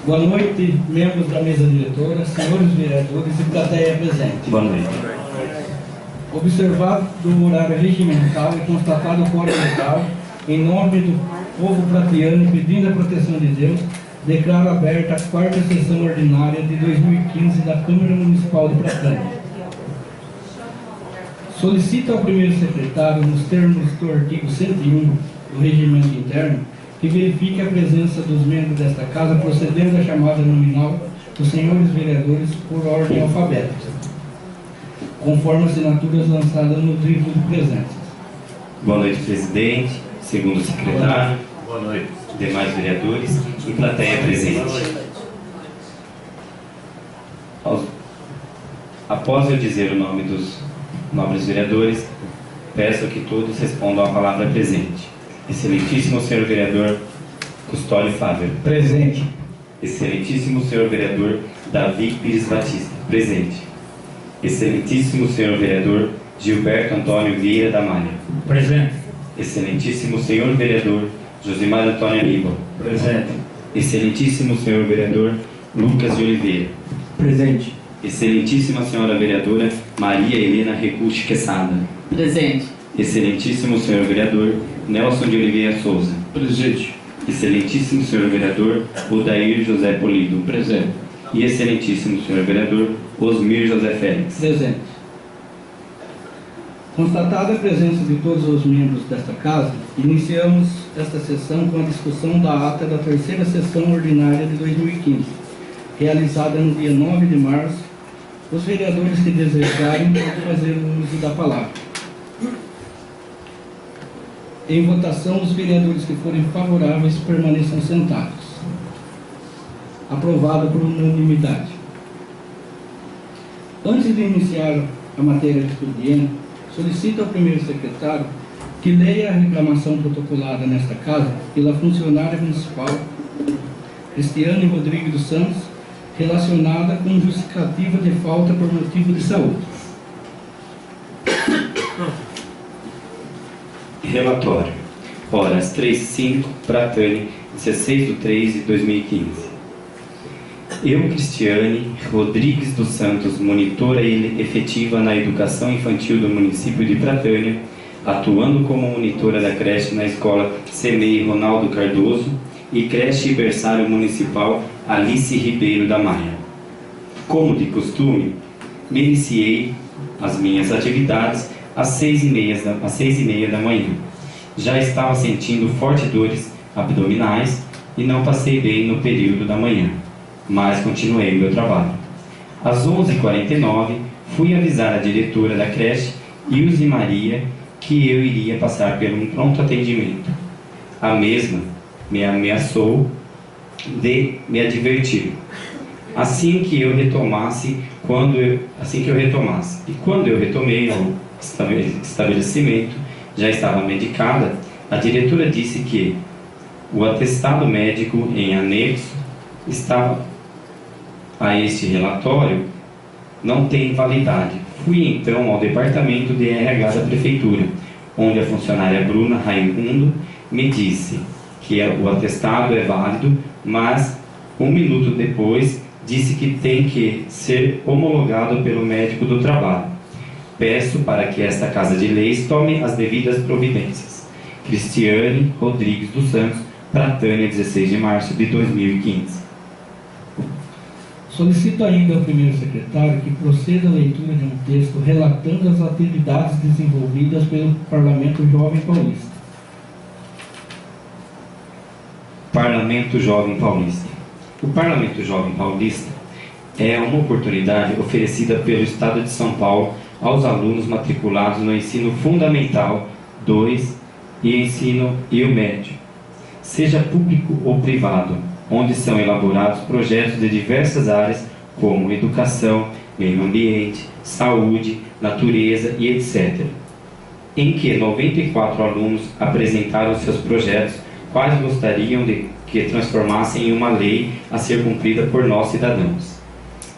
Boa noite, membros da mesa diretora, senhores vereadores e plateia presente. Boa noite. Observado o horário regimental e constatado o quórum legal, em nome do povo pratiano e pedindo a proteção de Deus, declaro aberta a quarta sessão ordinária de 2015 da Câmara Municipal de Pratânia. Solicito ao primeiro secretário, nos termos do artigo 101 do Regimento Interno, que verifique a presença dos membros desta Casa, procedendo à chamada nominal dos senhores vereadores por ordem alfabética, conforme assinaturas lançadas no livro de presenças. Boa noite, presidente, segundo secretário, Boa noite. demais vereadores e plateia presente. Após eu dizer o nome dos nobres vereadores, peço que todos respondam à palavra presente. Excelentíssimo senhor vereador Custódio Fávero. Presente. Excelentíssimo senhor vereador Davi Pires Batista. Presente. Excelentíssimo senhor vereador Gilberto Antônio Vieira da Malha. Presente. Excelentíssimo senhor vereador Josimar Antônio Aníbal. Presente. Excelentíssimo senhor vereador Lucas de Oliveira. Presente. Excelentíssima senhora vereadora Maria Helena Recuche Quesada. Presente. Excelentíssimo senhor vereador Nelson de Oliveira Souza. Presente. Excelentíssimo senhor vereador Odair José Polido. Presente. E excelentíssimo senhor vereador Osmir José Félix. Presente. Constatada a presença de todos os membros desta Casa, iniciamos esta sessão com a discussão da ata da terceira sessão ordinária de 2015, realizada no dia 9 de março. Os vereadores que desejarem podem fazer o uso da palavra. Em votação, os vereadores que forem favoráveis permaneçam sentados. Aprovado por unanimidade. Antes de iniciar a matéria de expediente, solicito ao primeiro secretário que leia a reclamação protocolada nesta Casa pela funcionária municipal Cristiane Rodrigues dos Santos, relacionada com justificativa de falta por motivo de saúde. Relatório. Horas 3h05, Pratânia, 16/3/2015. Eu, Cristiane Rodrigues dos Santos, monitora e efetiva na educação infantil do município de Pratânia, atuando como monitora da creche na escola CEMEI Ronaldo Cardoso e creche e berçário municipal Alice Ribeiro da Maia. Como de costume, me iniciei as minhas atividades às 6h30 da manhã. Já estava sentindo fortes dores abdominais e não passei bem no período da manhã, mas continuei o meu trabalho. Às 11h49, fui avisar a diretora da creche, Ilse Maria, que eu iria passar por um pronto atendimento. A mesma me ameaçou de me advertir assim que eu retomasse. E quando eu retomei ao estabelecimento, já estava medicada, a diretora disse que o atestado médico em anexo estava a este relatório não tem validade. Fui então ao departamento de RH da prefeitura, onde a funcionária Bruna Raimundo me disse que o atestado é válido, mas 1 minuto depois disse que tem que ser homologado pelo médico do trabalho. Peço para que esta Casa de Leis tome as devidas providências. Cristiane Rodrigues dos Santos, Pratânia, 16 de março de 2015. Solicito ainda ao primeiro secretário que proceda à leitura de um texto relatando as atividades desenvolvidas pelo Parlamento Jovem Paulista. Parlamento Jovem Paulista. O Parlamento Jovem Paulista é uma oportunidade oferecida pelo Estado de São Paulo aos alunos matriculados no ensino fundamental 2 e o médio, seja público ou privado, onde são elaborados projetos de diversas áreas como educação, meio ambiente, saúde, natureza e etc., em que 94 alunos apresentaram seus projetos, quais gostariam de que transformassem em uma lei a ser cumprida por nós cidadãos.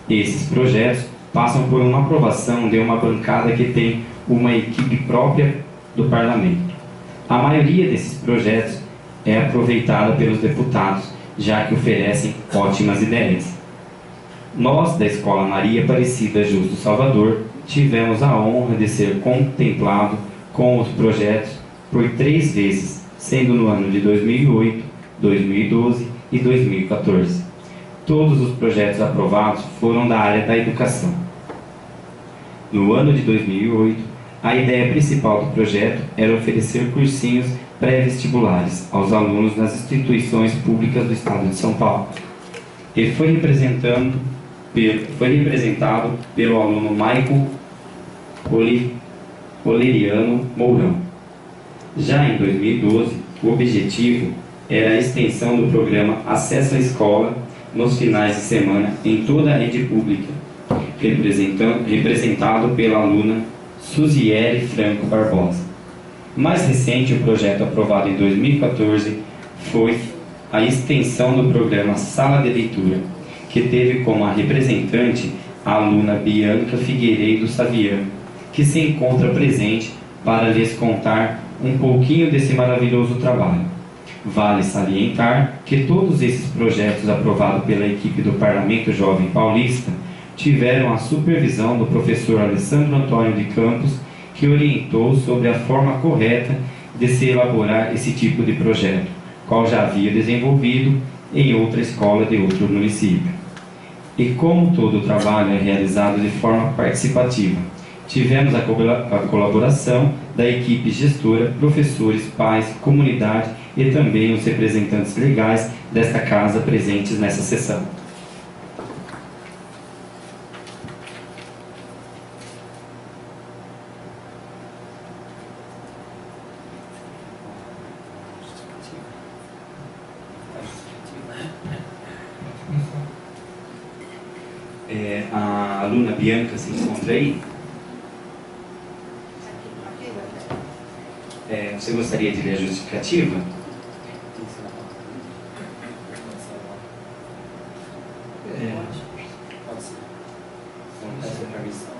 Esses projetos passam por uma aprovação de uma bancada que tem uma equipe própria do Parlamento. A maioria desses projetos é aproveitada pelos deputados, já que oferecem ótimas ideias. Nós, da Escola Maria Aparecida Justo Salvador, tivemos a honra de ser contemplado com os projetos por 3 vezes, sendo no ano de 2008, 2012 e 2014. Todos os projetos aprovados foram da área da educação. No ano de 2008, a ideia principal do projeto era oferecer cursinhos pré-vestibulares aos alunos nas instituições públicas do estado de São Paulo. E foi representado pelo aluno Maicon Oleriano Mourão. Já em 2012, o objetivo era a extensão do programa Acesso à Escola nos finais de semana em toda a rede pública, representado pela aluna Suziele Franco Barbosa. Mais recente, o projeto aprovado em 2014 foi a extensão do programa Sala de Leitura, que teve como a representante a aluna Bianca Figueiredo Xavier, que se encontra presente para lhes contar um pouquinho desse maravilhoso trabalho. Vale salientar que todos esses projetos aprovados pela equipe do Parlamento Jovem Paulista tiveram a supervisão do professor Alessandro Antônio de Campos, que orientou sobre a forma correta de se elaborar esse tipo de projeto, qual já havia desenvolvido em outra escola de outro município. E como todo o trabalho é realizado de forma participativa, tivemos a colaboração da equipe gestora, professores, pais, comunidade e também os representantes legais desta casa presentes nessa sessão. A aluna Bianca se encontra aí? Você gostaria de ler a justificativa? Pode ser. Então, peço a permissão,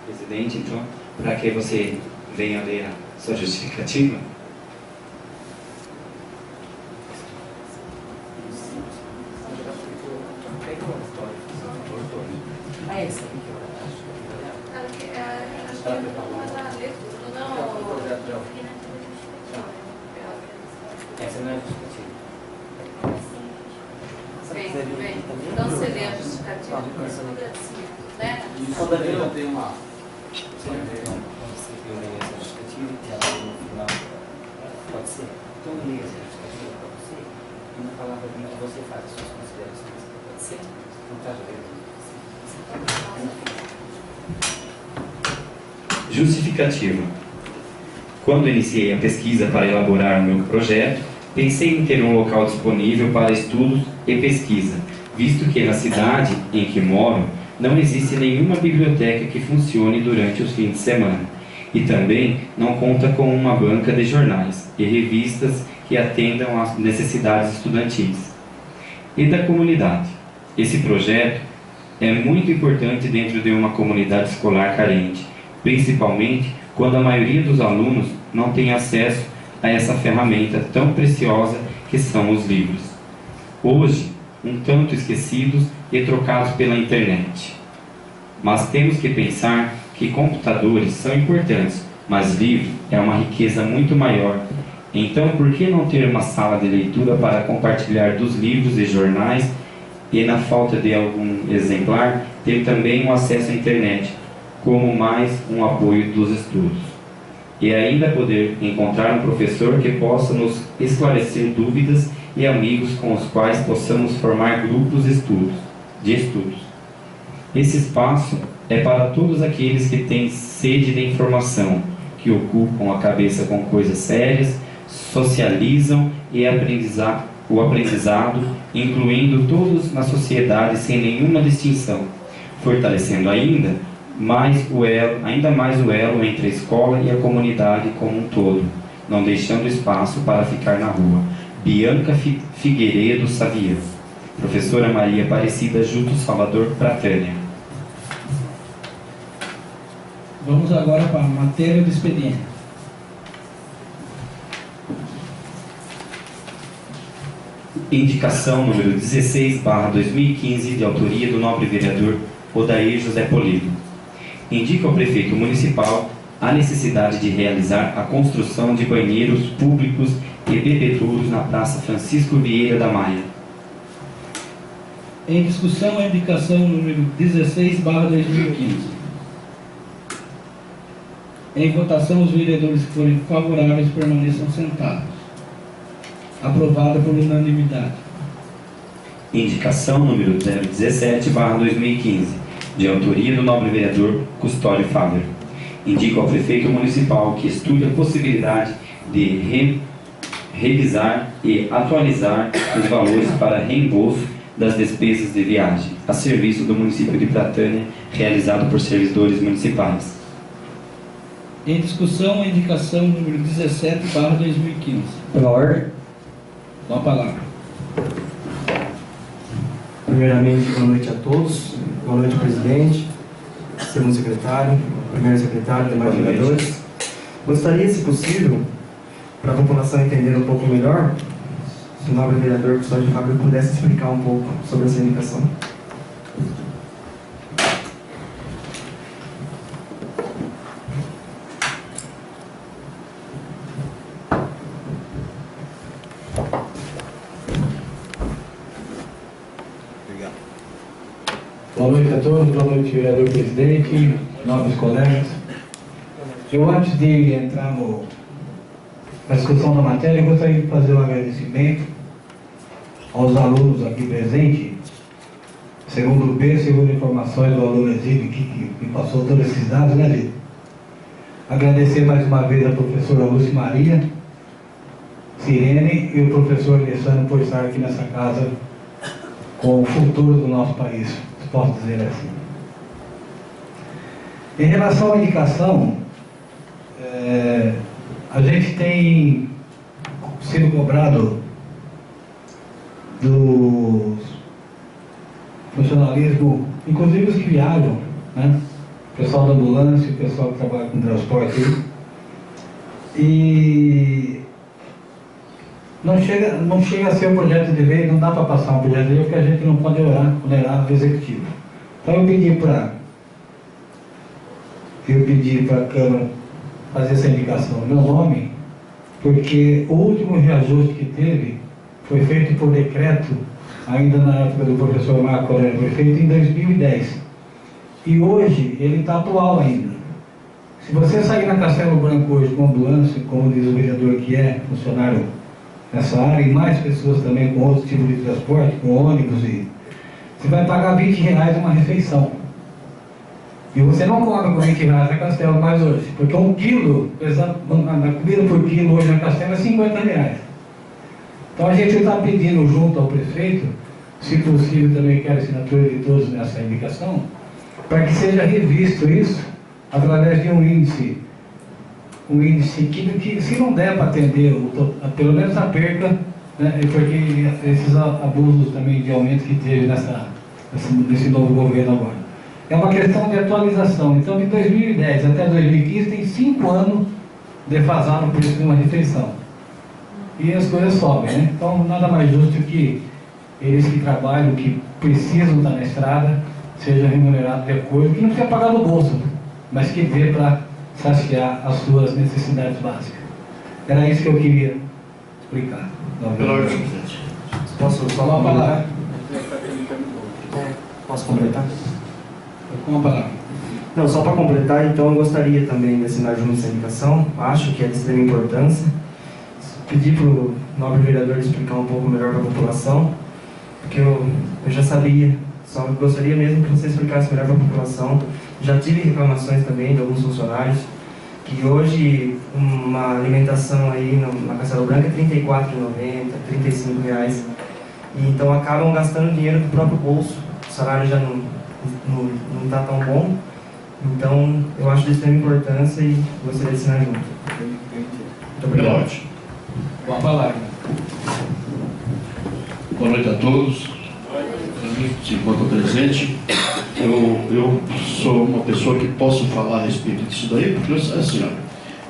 Presidente, então, para que você venha ler a sua justificativa? Essa. Essa não é a justificativa. Bem. Então você lê a justificativa do agradecimento, né? Só da eu tenho uma. Você lê essa justificativa e ela no final. Pode ser. Então eu leio essa justificativa para você e na palavra que você faz as suas considerações. Pode ser? Não está jogando. Justificativa. Quando iniciei a pesquisa para elaborar o meu projeto, pensei em ter um local disponível para estudos e pesquisa, visto que na cidade em que moro não existe nenhuma biblioteca que funcione durante os fins de semana e também não conta com uma banca de jornais e revistas que atendam às necessidades estudantis e da comunidade. Esse projeto é muito importante dentro de uma comunidade escolar carente, principalmente quando a maioria dos alunos não tem acesso a essa ferramenta tão preciosa que são os livros. Hoje, um tanto esquecidos e trocados pela internet. Mas temos que pensar que computadores são importantes, mas livro é uma riqueza muito maior. Então, por que não ter uma sala de leitura para compartilhar dos livros e jornais e, na falta de algum exemplar, ter também um acesso à internet, como mais um apoio dos estudos? E ainda poder encontrar um professor que possa nos esclarecer dúvidas e amigos com os quais possamos formar grupos de estudos. Esse espaço é para todos aqueles que têm sede de informação, que ocupam a cabeça com coisas sérias, socializam e o aprendizado, incluindo todos na sociedade sem nenhuma distinção, fortalecendo ainda mais o elo entre a escola e a comunidade como um todo, não deixando espaço para ficar na rua. Bianca Figueiredo Xavier. Professora Maria Aparecida Justo Salvador Pratânia. Vamos agora para a matéria do expediente. Indicação número 16/2015, de autoria do nobre vereador Odair José Polido. Indica ao prefeito municipal a necessidade de realizar a construção de banheiros públicos e bebedouros na Praça Francisco Vieira da Maia. Em discussão, a indicação número 16/2015. Em votação, os vereadores que forem favoráveis permaneçam sentados. Aprovada por unanimidade. Indicação número 017/2015, de autoria do nobre vereador Custódio Faber. Indica ao prefeito municipal que estude a possibilidade de revisar e atualizar os valores para reembolso das despesas de viagem a serviço do município de Pratânia, realizado por servidores municipais. Em discussão, a indicação número 17/2015. Pela ordem. Com a palavra. Primeiramente, boa noite a todos. Boa noite, presidente, segundo secretário, primeiro secretário, demais vereadores. Gostaria, se possível, para a população entender um pouco melhor, se o nobre vereador Custódio Fábio pudesse explicar um pouco sobre essa indicação. Boa noite a todos, boa noite, vereador presidente, nobres colegas. Eu, antes de entrar na discussão da matéria, eu gostaria de fazer um agradecimento aos alunos aqui presentes, segundo informações do aluno Exílio, que me passou todos esses dados, né, Exílio? Agradecer mais uma vez a professora Lúcia Maria, Sirene e o professor Alessandro por estar aqui nessa casa com o futuro do nosso país, se posso dizer assim. Em relação à indicação, a gente tem sido cobrado do funcionalismo, inclusive os que viajam, né? O pessoal da ambulância, o pessoal que trabalha com transporte, e não chega a ser um projeto de lei, não dá para passar um projeto de lei, porque a gente não pode onerar o executivo. Então eu pedi para a Câmara fazer essa indicação no meu nome, porque o último reajuste que teve foi feito por decreto, ainda na época do professor Marco Aurélio, foi feito em 2010. E hoje ele está atual ainda. Se você sair na Castelo Branco hoje com ambulância, como diz o vereador que é funcionário nessa área, e mais pessoas também com outros tipos de transporte, com ônibus, você vai pagar R$20 uma refeição. E você não come com R$20 na Castelo mais hoje, porque um quilo, a comida por quilo hoje na Castelo é R$50. Então a gente está pedindo junto ao prefeito, se possível também quero a assinatura de todos nessa indicação, para que seja revisto isso através de um índice que se não der para atender pelo menos a perca, né, porque esses abusos também de aumento que teve nesse novo governo agora. É uma questão de atualização. Então, de 2010 até 2015, tem 5 anos defasado o preço de uma refeição. E as coisas sobem, né? Então, nada mais justo que eles que trabalham, que precisam estar na estrada, sejam remunerados de acordo, que não precisa pagar do bolso, mas que dê para saciar as suas necessidades básicas. Era isso que eu queria explicar. Pela ordem, presidente. Posso Com a palavra. Posso completar? Com a palavra. Não, só para completar, então eu gostaria também de assinar junto essa indicação, acho que é de extrema importância. Pedir para o nobre vereador explicar um pouco melhor para a população, porque eu já sabia, só gostaria mesmo que você explicasse melhor para a população. Já tive reclamações também de alguns funcionários, que hoje uma alimentação aí na Castelo Branco é R$34,90, R$35, e então acabam gastando dinheiro do próprio bolso, o salário já não está tão bom, então eu acho de extrema importância e gostaria de assinar junto. Muito obrigado. Com a palavra. Boa noite a todos. Se encontra presente. Eu sou uma pessoa que posso falar a respeito disso daí, porque assim, ó,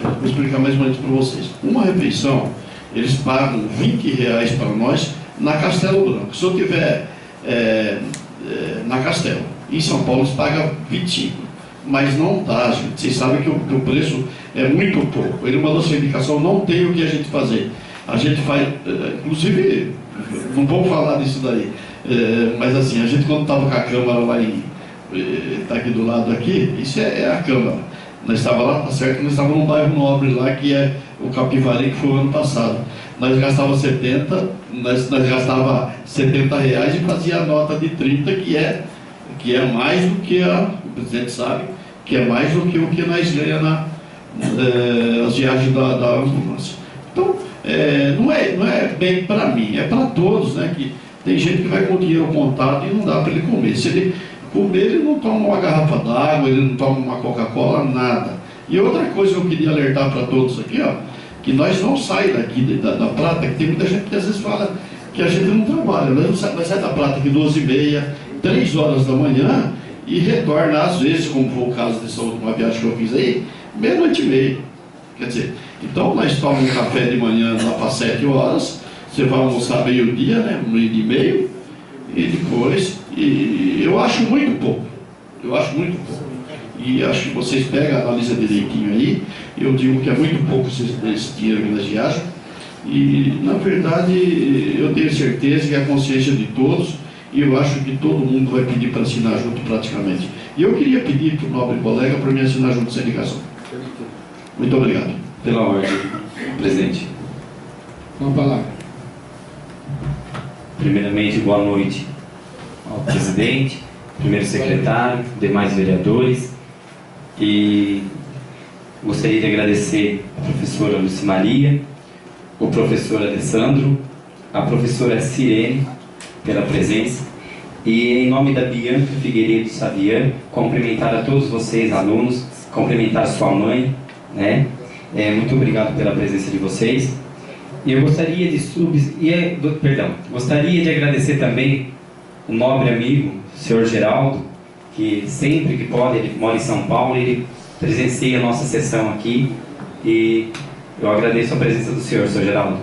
vou explicar mais ou menos para vocês. Uma refeição, eles pagam R$20 para nós na Castelo Branco. Se eu tiver na Castelo, em São Paulo, se paga 25. Mas não dá, gente. Vocês sabem que o preço é muito pouco. Ele mandou essa indicação, não tem o que a gente fazer. A gente faz, inclusive, não vamos falar disso daí, mas assim, a gente quando estava com a Câmara lá está aqui do lado aqui, isso é a Câmara. Nós estávamos lá, tá certo, nós estávamos num bairro nobre lá, que é o Capivari, que foi o ano passado. Nós gastávamos 70, nós gastava R$70 e fazia a nota de 30, que é mais do que o presidente sabe, que é mais do que o que nós ganhamos nas viagens da ambulância. Então, não é bem para mim, é para todos, né? Que tem gente que vai com o dinheiro contado e não dá para ele comer. Se ele comer, ele não toma uma garrafa d'água, ele não toma uma Coca-Cola, nada. E outra coisa que eu queria alertar para todos aqui, ó, que nós não saímos daqui da Prata, que tem muita gente que às vezes fala que a gente não trabalha. Nós saímos da Prata aqui 12h30, 3 horas da manhã, e retorna, às vezes, como foi o caso dessa última viagem que eu fiz aí, 00:30. Quer dizer, então nós tomamos um café de manhã lá para 7 horas, você vai almoçar meio-dia, né, 1h30, e depois, e eu acho muito pouco. Eu acho muito pouco. E acho que vocês pegam, analisam direitinho aí, eu digo que é muito pouco esse dinheiro que nós viajam, e na verdade eu tenho certeza que é a consciência de todos, e eu acho que todo mundo vai pedir para assinar junto praticamente. E eu queria pedir para o nobre colega para me assinar junto essa indicação. Muito obrigado. Pela ordem, presidente. Com a palavra. Primeiramente, boa noite ao presidente, primeiro secretário, demais vereadores, e gostaria de agradecer a professora Lucimaria, o professor Alessandro, a professora Sirene pela presença, e em nome da Bianca Figueiredo Savian, cumprimentar a todos vocês, alunos, cumprimentar sua mãe, né? Muito obrigado pela presença de vocês. E eu gostaria gostaria de agradecer também o nobre amigo, o senhor Geraldo, que sempre que pode, ele mora em São Paulo, ele presencia a nossa sessão aqui, e eu agradeço a presença do senhor Geraldo.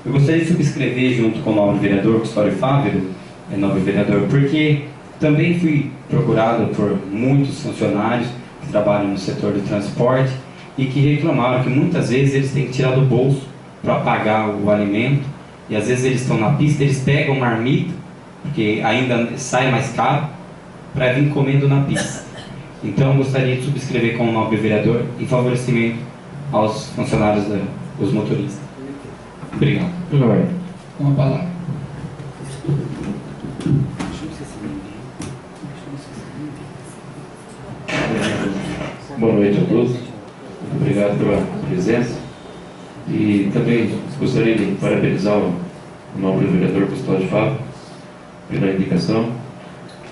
Eu gostaria de subscrever junto com o nobre vereador Custódio Fávero, nobre vereador, porque também fui procurado por muitos funcionários que trabalham no setor do transporte e que reclamaram que muitas vezes eles têm que tirar do bolso para pagar o alimento, e às vezes eles estão na pista, eles pegam marmita, porque ainda sai mais caro, para vir comendo na pista. Então eu gostaria de subscrever com o nobre vereador em favorecimento aos funcionários, os motoristas. Obrigado. Pela ordem. Com a palavra. Boa noite a todos. Muito obrigado pela presença. E também gostaria de parabenizar o nobre vereador Custódio Fábio pela indicação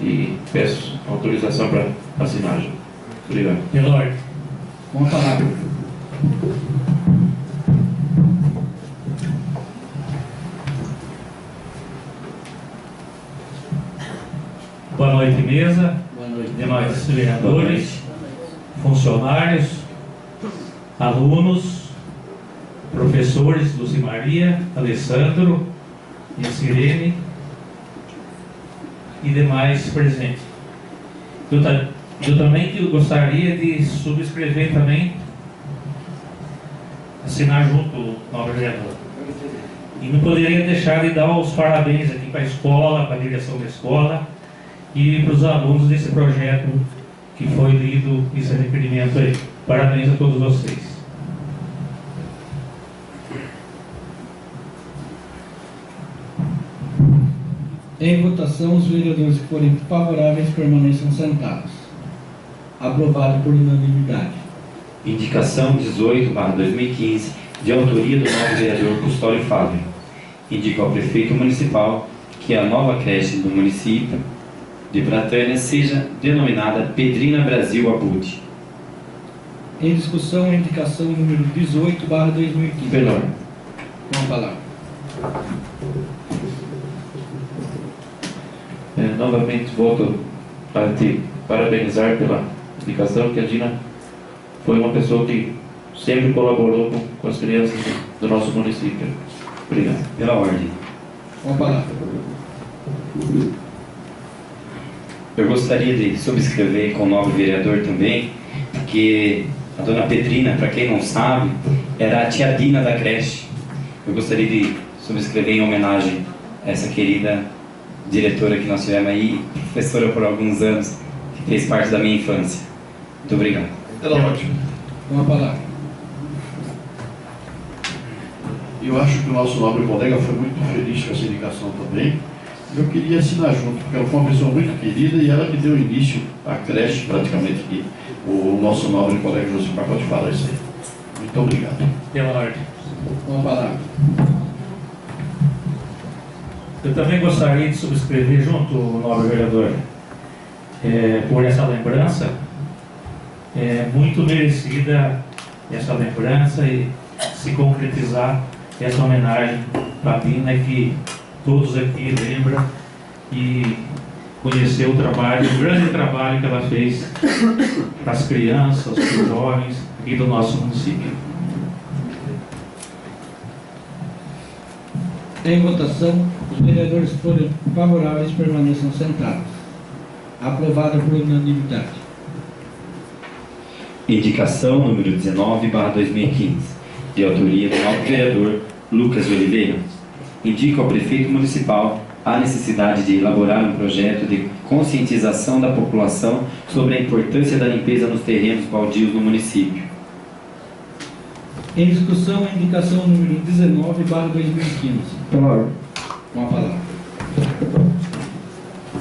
e peço autorização para assinar. Obrigado. Pela ordem. Com a palavra. Boa noite, mesa. Boa noite. Demais vereadores, funcionários, alunos, professores, Lucimaria, Alessandro e Sirene e demais presentes. Eu também gostaria de subscrever também, assinar junto o nobre vereador. E não poderia deixar de dar os parabéns aqui para a escola, para a direção da escola e para os alunos desse projeto que foi lido esse requerimento aí. Parabéns a todos vocês. Em votação, os vereadores que forem favoráveis permaneçam sentados. Aprovado por unanimidade. Indicação 18/2015, de autoria do novo vereador Custódio Fábio. Indica ao prefeito municipal que a nova creche do município de Pratânia seja denominada Pedrina Brasil Abud. Em discussão, a indicação número 18/2015. Pela ordem. Com a palavra. Novamente volto para te parabenizar pela indicação, que a Dina foi uma pessoa que sempre colaborou com as crianças do nosso município. Obrigado. Pela ordem. Com a palavra. Eu gostaria de subscrever com o novo vereador também, porque a dona Petrina, para quem não sabe, era a tia Dina da creche. Eu gostaria de subscrever em homenagem a essa querida diretora que nós tivemos aí, professora por alguns anos, que fez parte da minha infância. Muito obrigado. Era ótimo. Com a palavra. Eu acho que o nosso nobre colega foi muito feliz com essa indicação também. Eu queria assinar junto, porque ela foi uma pessoa muito querida e ela que deu início à creche, praticamente, que o nosso nobre colega Josimar pode falar isso aí. Muito obrigado. Pela ordem. Com a palavra. Eu também gostaria de subscrever junto, nobre vereador, por essa lembrança, muito merecida essa lembrança e se concretizar essa homenagem para a Dina, que todos aqui lembram e conhecer o trabalho, o grande trabalho que ela fez para as crianças, para os jovens aqui do nosso município. Em votação, os vereadores que forem favoráveis permaneçam sentados. Aprovada por unanimidade. Indicação número 19/2015, de autoria do novo vereador Lucas de Oliveira. Indica ao prefeito municipal a necessidade de elaborar um projeto de conscientização da população sobre a importância da limpeza nos terrenos baldios no município. Em discussão, a indicação número 19/2015. Pela ordem. Com a palavra.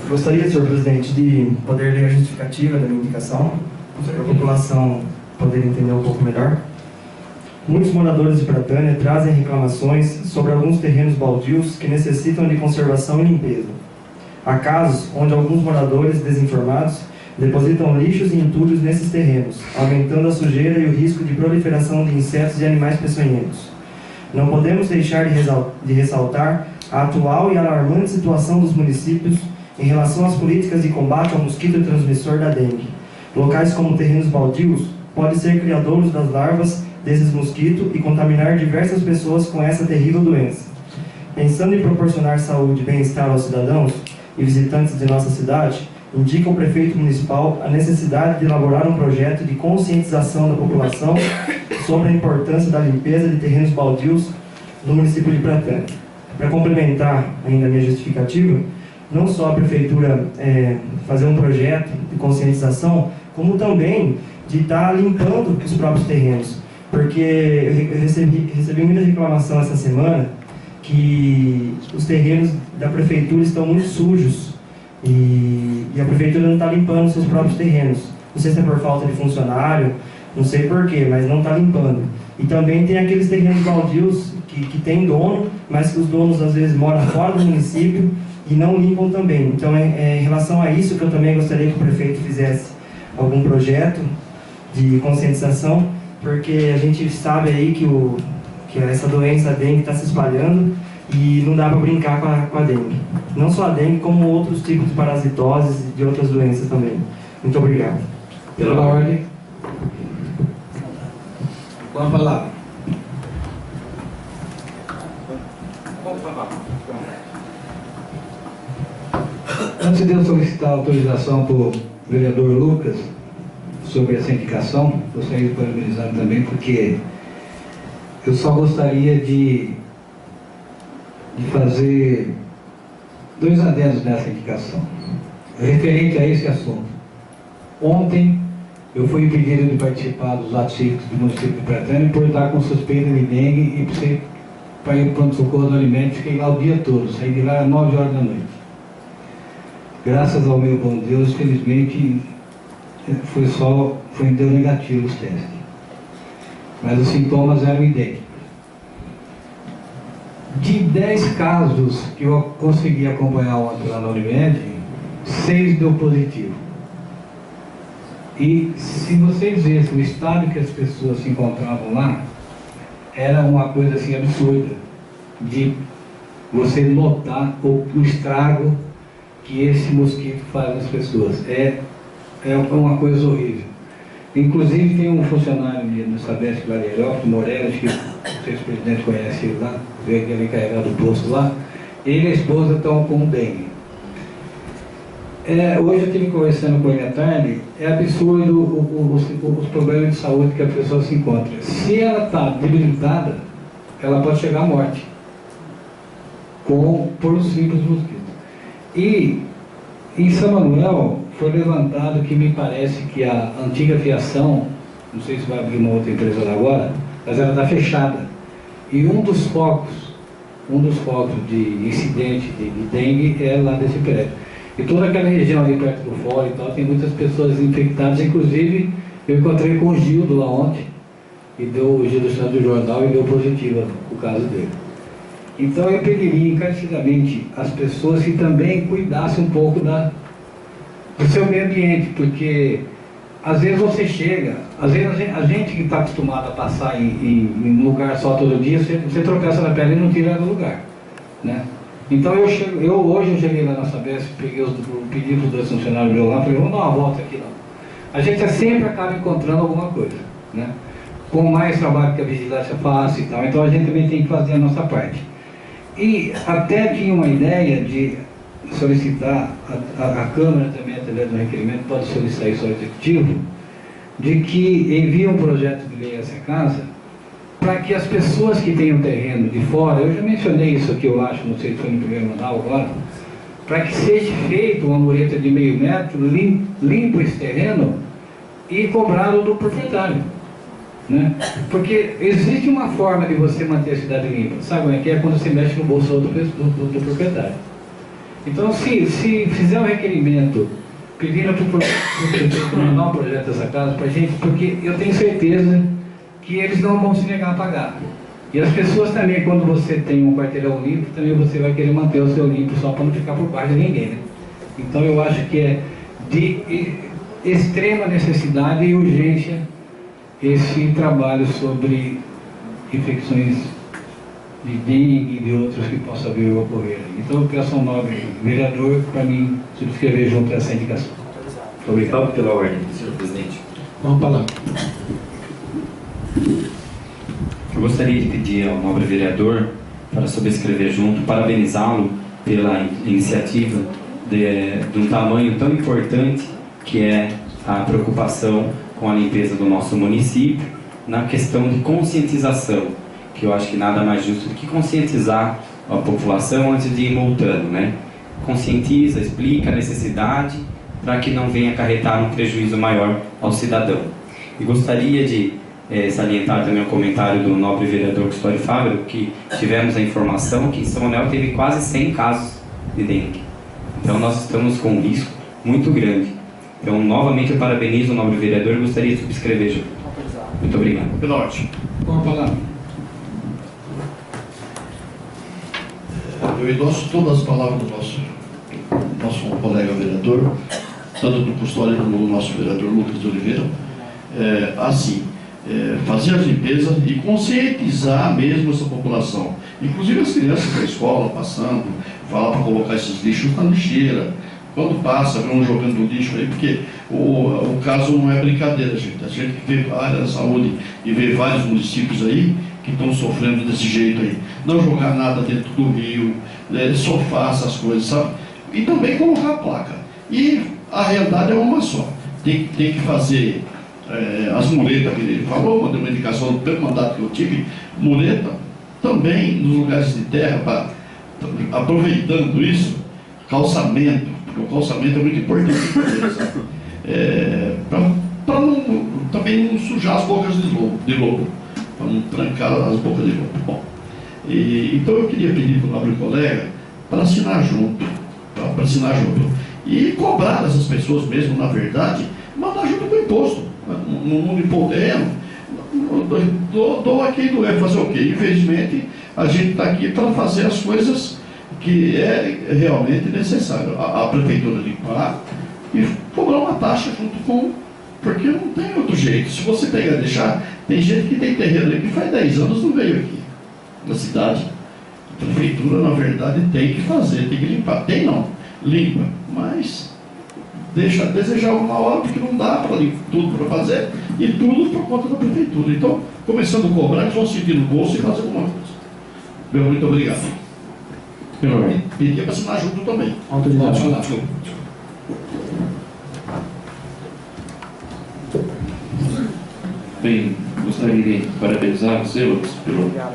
Gostaria, senhor presidente, de poder ler a justificativa da minha indicação, para a população poder entender um pouco melhor. Muitos moradores de Pratânia trazem reclamações sobre alguns terrenos baldios que necessitam de conservação e limpeza. Há casos onde alguns moradores desinformados depositam lixos e entulhos nesses terrenos, aumentando a sujeira e o risco de proliferação de insetos e animais peçonhentos. Não podemos deixar de ressaltar a atual e alarmante situação dos municípios em relação às políticas de combate ao mosquito transmissor da dengue. Locais como terrenos baldios podem ser criadouros das larvas desses mosquitos e contaminar diversas pessoas com essa terrível doença. Pensando em proporcionar saúde e bem-estar aos cidadãos e visitantes de nossa cidade, indica o prefeito municipal a necessidade de elaborar um projeto de conscientização da população sobre a importância da limpeza de terrenos baldios no município de Pratânia. Para complementar ainda a minha justificativa, não só a prefeitura fazer um projeto de conscientização, como também de estar limpando os próprios terrenos. Porque eu recebi muita reclamação essa semana que os terrenos da prefeitura estão muito sujos e a prefeitura não está limpando seus próprios terrenos. Não sei se é por falta de funcionário, não sei porquê, mas não está limpando. E também tem aqueles terrenos baldios que tem dono, mas que os donos às vezes moram fora do município e não limpam também. Então em relação a isso que eu também gostaria que o prefeito fizesse algum projeto de conscientização, porque a gente sabe aí que essa doença, a dengue, está se espalhando e não dá para brincar com a dengue. Não só a dengue, como outros tipos de parasitoses e de outras doenças também. Muito obrigado. Pela ordem. Com a palavra. Antes de eu solicitar autorização para o vereador Lucas sobre essa indicação, gostaria de parabenizar também, porque eu só gostaria de fazer dois adendos nessa indicação, referente a esse assunto. Ontem eu fui impedido de participar dos atos cívicos do município de Pratânia por estar com suspeita de dengue e precisei para ir para o pronto-socorro do alimento. Fiquei lá o dia todo, saí de lá às 9 horas da noite. Graças ao meu bom Deus, felizmente, deu negativo os testes. Mas os sintomas eram idênticos. De 10 casos que eu consegui acompanhar ontem lá na Unimed, 6 deu positivo. E se vocês vissem o estado que as pessoas se encontravam lá, era uma coisa assim absurda de você notar o estrago que esse mosquito faz nas pessoas. É uma coisa horrível. Inclusive tem um funcionário do Sabesp Lareirópolis, Moreira, acho que não sei se o presidente conhece ele lá, ele é encarregado do posto lá, Ele e a esposa estão com dengue. Hoje eu estive conversando com ele à tarde, é absurdo os problemas de saúde que a pessoa se encontra. Se ela está debilitada, ela pode chegar à morte por um simples mosquito. E em São Manuel foi levantado que me parece que a antiga fiação, não sei se vai abrir uma outra empresa lá agora, mas ela está fechada. E um dos focos de incidente de dengue é lá desse prédio. E toda aquela região ali perto do fórum e tal, tem muitas pessoas infectadas, inclusive eu encontrei com o Gildo lá ontem, e o Gildo está do jornal e deu positiva o caso dele. Então eu pediria encarecidamente às pessoas que também cuidassem um pouco do seu meio ambiente, porque às vezes você chega, às vezes a gente que está acostumado a passar em um lugar só todo dia, você tropeça na pele e não tira do lugar, né? Então hoje eu cheguei lá na Sabesp, pedi para os 2 funcionários meus lá, falei, vamos dar uma volta aqui não. A gente sempre acaba encontrando alguma coisa, né? Com mais trabalho que a vigilância faz e tal, então a gente também tem que fazer a nossa parte. E até tinha uma ideia de solicitar, a Câmara também, através do requerimento, pode solicitar isso ao Executivo, de que envie um projeto de lei a essa casa, para que as pessoas que têm o terreno de fora, eu já mencionei isso aqui, eu acho, não sei se foi no primeiro mandato agora, para que seja feita uma mureta de meio metro, limpo esse terreno e cobrado do proprietário, né? Porque existe uma forma de você manter a cidade limpa, sabe como é que é? Quando você mexe no bolso do proprietário. Então, se fizer um requerimento pedindo para o prefeito mandar um projeto dessa casa para a gente, porque eu tenho certeza que eles não vão se negar a pagar. E as pessoas também, quando você tem um quarteirão limpo, também você vai querer manter o seu limpo só para não ficar por baixo de ninguém, né? Então eu acho que é de extrema necessidade e urgência esse trabalho sobre infecções de dengue e de outros que possam vir a ocorrer. Então eu peço ao nobre vereador para mim subscrever junto a essa indicação. Muito obrigado. Pela ordem, senhor presidente. Vamos falar. Eu gostaria de pedir ao nobre vereador para subscrever junto, parabenizá-lo pela iniciativa de um tamanho tão importante que é a preocupação com a limpeza do nosso município na questão de conscientização, que eu acho que nada mais justo do que conscientizar a população antes de ir multando, né? Conscientiza, explica a necessidade para que não venha acarretar um prejuízo maior ao cidadão. E gostaria de salientar também o comentário do nobre vereador Custódio Fávero, que tivemos a informação que em São Manuel teve quase 100 casos de dengue. Então nós estamos com um risco muito grande. Então, novamente, eu parabenizo o nobre vereador e gostaria de subscrever junto. Muito obrigado. Pela ordem. Com a palavra. Eu endosso todas as palavras do nosso colega vereador, tanto do Custódio como do nosso vereador Lucas de Oliveira. Fazer a limpeza e conscientizar mesmo essa população. Inclusive as crianças da escola passando, falar para colocar esses lixos na lixeira. Quando passa, vão jogando lixo aí, porque o caso não é brincadeira, gente. A gente que vê a área da saúde e vê vários municípios aí que estão sofrendo desse jeito aí. Não jogar nada dentro do rio, só faça as coisas, sabe? E também colocar a placa. E a realidade é uma só. Tem que fazer as muretas que ele falou, mandei uma indicação do primeiro mandato que eu tive, mureta, também nos lugares de terra, aproveitando isso, calçamento. O calçamento é muito importante para também não sujar as bocas de lobo, para não trancar as bocas de lobo. Bom, então eu queria pedir para o nobre colega para assinar junto, e cobrar essas pessoas mesmo, na verdade, mandar junto com o imposto. No terreno, dou aqui do fazer o quê? Infelizmente, a gente está aqui para fazer as coisas que é realmente necessário. A prefeitura limpar e cobrar uma taxa junto com... Porque não tem outro jeito. Se você pegar e deixar... Tem gente que tem terreno ali que faz 10 anos não veio aqui na cidade. A prefeitura, na verdade, tem que fazer, tem que limpar. Tem não, limpa, mas deixa a desejar uma hora, porque não dá para tudo para fazer, e tudo por conta da prefeitura. Então, começando a cobrar, eles vão sentir no bolso e fazer alguma coisa. Muito obrigado. Pela ordem. Pedia para assinar junto também. Autoridade. Pode falar. Bem, gostaria de parabenizar você, Lucas, pela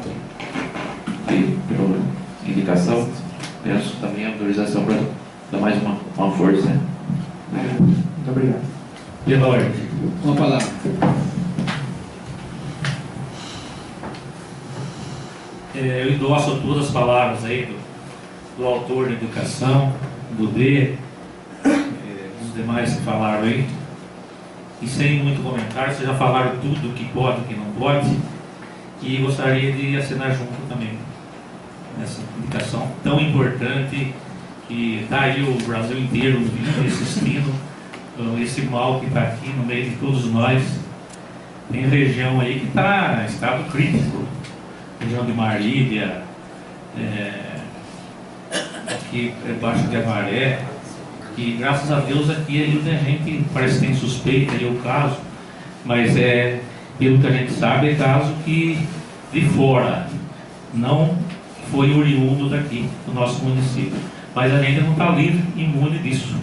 indicação. Peço também a autorização para dar mais uma força. Muito obrigado. Pela ordem. Com a palavra. Eu endosso todas as palavras aí do autor da educação, do D, dos demais que falaram aí. E sem muito comentário, vocês já falaram tudo o que pode e o que não pode. E gostaria de assinar junto também nessa indicação tão importante que está aí o Brasil inteiro ouvindo e assistindo. Esse mal que está aqui no meio de todos nós. Tem região aí que está em estado crítico. Região de Marília, aqui embaixo de Avaré, que graças a Deus aqui ainda a gente parece que tem suspeita aí o caso, mas pelo que a gente sabe, é caso que de fora, não foi oriundo daqui, do nosso município. Mas a gente não está livre, imune disso.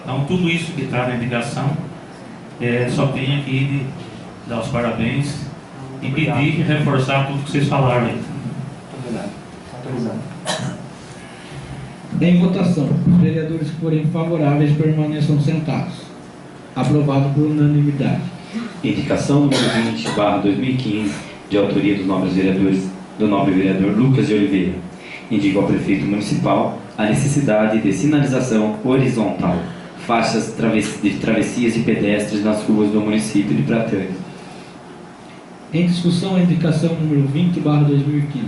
Então tudo isso que está na indicação, só tenho aqui de dar os parabéns e pedir e reforçar tudo que vocês falaram aí. Autorizado. Em votação, os vereadores que forem favoráveis permaneçam sentados. Aprovado por unanimidade. Indicação número 20/2015, de autoria dos nobres vereadores, do nobre vereador Lucas de Oliveira. Indica ao prefeito municipal a necessidade de sinalização horizontal, faixas de travessias e pedestres nas ruas do município de Pratânia. Em discussão, a indicação número 20/2015.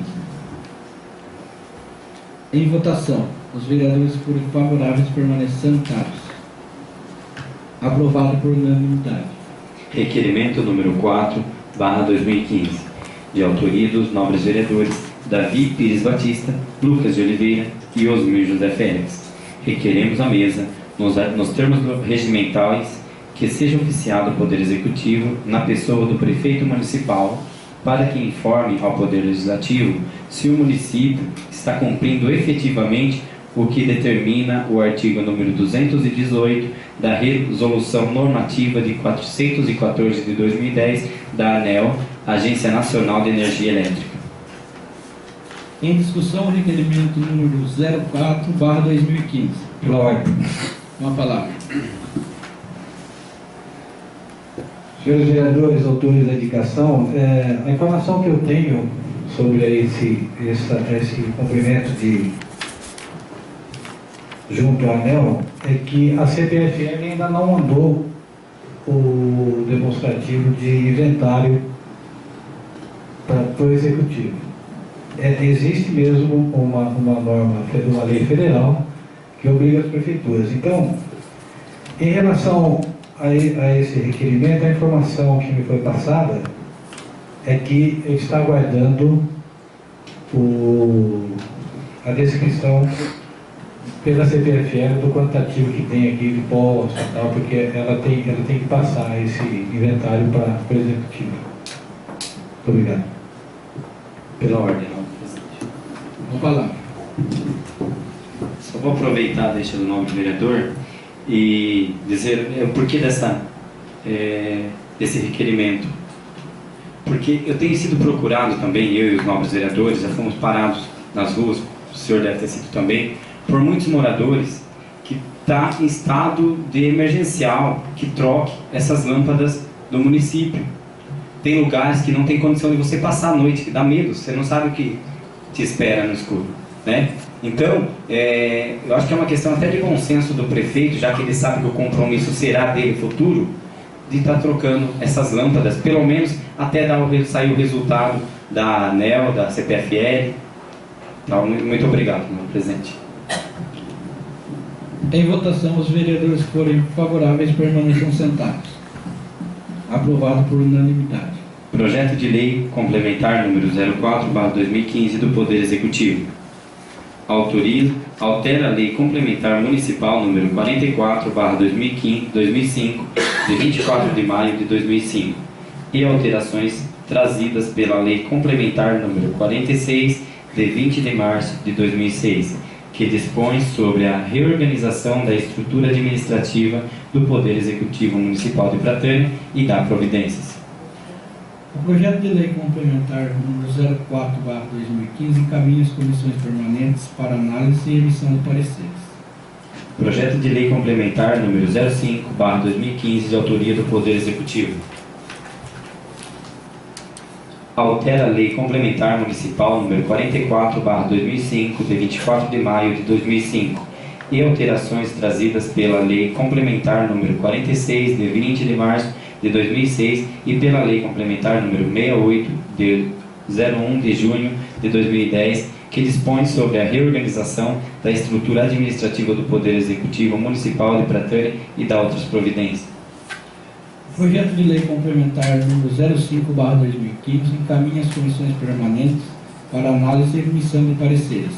Em votação, os vereadores que forem favoráveis permaneçam sentados. Aprovado por unanimidade. Requerimento número 4/2015, de autoria dos nobres vereadores Davi Pires Batista, Lucas de Oliveira e Osmir José Félix. Requeremos à mesa, nos termos regimentais, que seja oficiado o Poder Executivo, na pessoa do Prefeito Municipal, para que informe ao Poder Legislativo se o município está cumprindo efetivamente o que determina o artigo número 218 da Resolução Normativa de 414 de 2010 da ANEEL, Agência Nacional de Energia Elétrica. Em discussão, o requerimento número 04/2015. Pela ordem. Com a palavra. Senhores vereadores, autores da indicação, a informação que eu tenho sobre esse cumprimento junto ao ANEEL é que a CPFL ainda não mandou o demonstrativo de inventário para o Executivo. Existe mesmo uma norma, uma lei federal que obriga as prefeituras. Então, em relação a esse requerimento, a informação que me foi passada é que ele está aguardando a descrição pela CPFL do quantitativo que tem aqui de posto e tal, porque ela tem que passar esse inventário para o Executivo. Muito obrigado. Pela ordem, Com a palavra. Só vou aproveitar a deixa do nobre vereador e dizer o porquê desse requerimento. Porque eu tenho sido procurado também, eu e os nobres vereadores, já fomos parados nas ruas, o senhor deve ter sido também, por muitos moradores que estão em estado de emergencial, que troque essas lâmpadas do município. Tem lugares que não tem condição de você passar a noite, que dá medo, você não sabe o que te espera no escuro, né? Então, eu acho que é uma questão até de bom senso do prefeito, já que ele sabe que o compromisso será dele futuro, de estar trocando essas lâmpadas, pelo menos até sair o resultado da ANEEL, da CPFL. Então, muito obrigado, meu presidente. Em votação, os vereadores que forem favoráveis permaneçam sentados. Aprovado por unanimidade. Projeto de Lei Complementar número 04/2015 do Poder Executivo. Altera a Lei Complementar Municipal número 44/2005, de 24 de maio de 2005, e alterações trazidas pela Lei Complementar número 46, de 20 de março de 2006, que dispõe sobre a reorganização da estrutura administrativa do Poder Executivo Municipal de Pratânia e dá providências. O projeto de lei complementar número 04/2015 encaminha as comissões permanentes para análise e emissão de pareceres. Projeto de lei complementar número 05/2015 de autoria do Poder Executivo. Altera a Lei Complementar Municipal número 44/2005 de 24 de maio de 2005 e alterações trazidas pela Lei Complementar número 46 de 20 de março de 2006 e pela Lei Complementar número 68 de 01 de junho de 2010, que dispõe sobre a reorganização da estrutura administrativa do Poder Executivo Municipal de Pratânia e dá outras providências. O projeto de lei complementar número 05/2015 encaminha as comissões permanentes para análise e emissão de pareceres.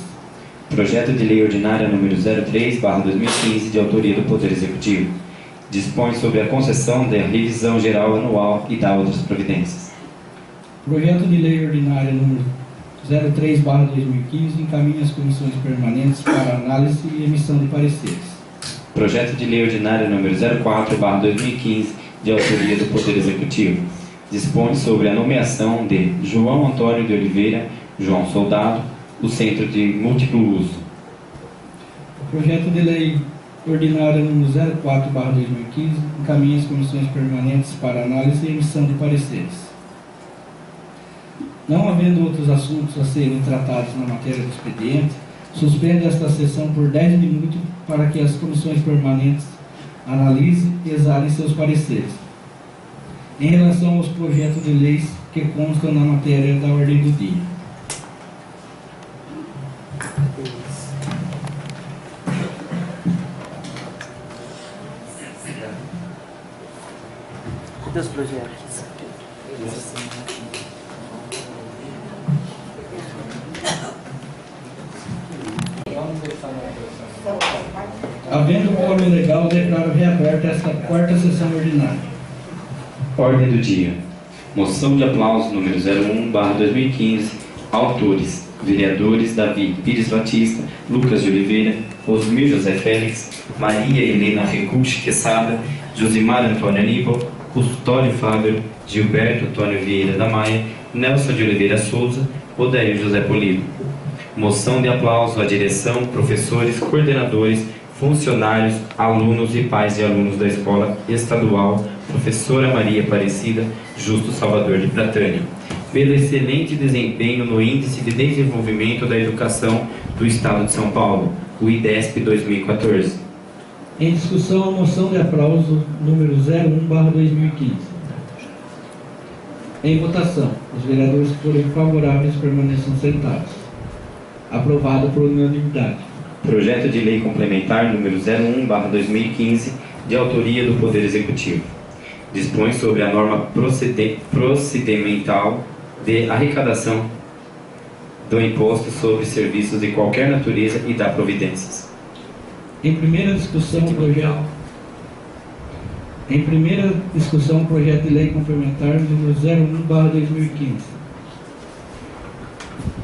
Projeto de lei ordinária número 03/2015 de autoria do Poder Executivo. Dispõe sobre a concessão da revisão geral anual e dá outras providências. Projeto de lei ordinária número 03/2015 encaminha as comissões permanentes para análise e emissão de pareceres. Projeto de lei ordinária número 04/2015 de autoria do Poder Executivo. Dispõe sobre a nomeação de João Antônio de Oliveira, João Soldado, o Centro de Múltiplo Uso. O projeto de lei ordinária número 04/2015 encaminha as comissões permanentes para análise e emissão de pareceres. Não havendo outros assuntos a serem tratados na matéria do expediente, suspende esta sessão por 10 minutos para que as comissões permanentes analisem e exalem seus pareceres em relação aos projetos de leis que constam na matéria da ordem do dia. Dos projetos. Havendo quórum legal, declaro reaberta esta quarta sessão ordinária. Ordem do dia. Moção de aplauso número 01/2015. Autores: vereadores Davi Pires Batista, Lucas de Oliveira, Osmir José Félix, Maria Helena Recucci Quesada, Josimar Antônio Aníbal, Custódio Fábio, Gilberto Antônio Vieira da Maia, Nelson de Oliveira Souza, Odair José Polido. Moção de aplauso à direção, professores, coordenadores, funcionários, alunos e pais de alunos da Escola Estadual Professora Maria Aparecida Justo Salvador de Pratânia, pelo excelente desempenho no Índice de Desenvolvimento da Educação do Estado de São Paulo, o IDESP 2014. Em discussão, a moção de aplauso número 01/2015. Em votação, os vereadores que forem favoráveis permaneçam sentados. Aprovado por unanimidade. Projeto de lei complementar número 01/2015, de autoria do Poder Executivo. Dispõe sobre a norma procedimental de arrecadação do imposto sobre serviços de qualquer natureza e dá providências. Em primeira discussão, projeto de lei complementar número 01/2015.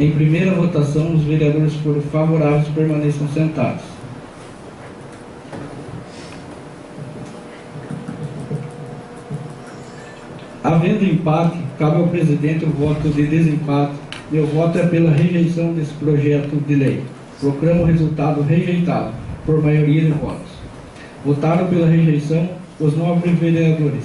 Em primeira votação, os vereadores que forem favoráveis permaneçam sentados. Havendo empate, cabe ao presidente o voto de desempate. Meu voto é pela rejeição desse projeto de lei. Proclamo o resultado rejeitado, por maioria de votos. Votaram pela rejeição os nobres vereadores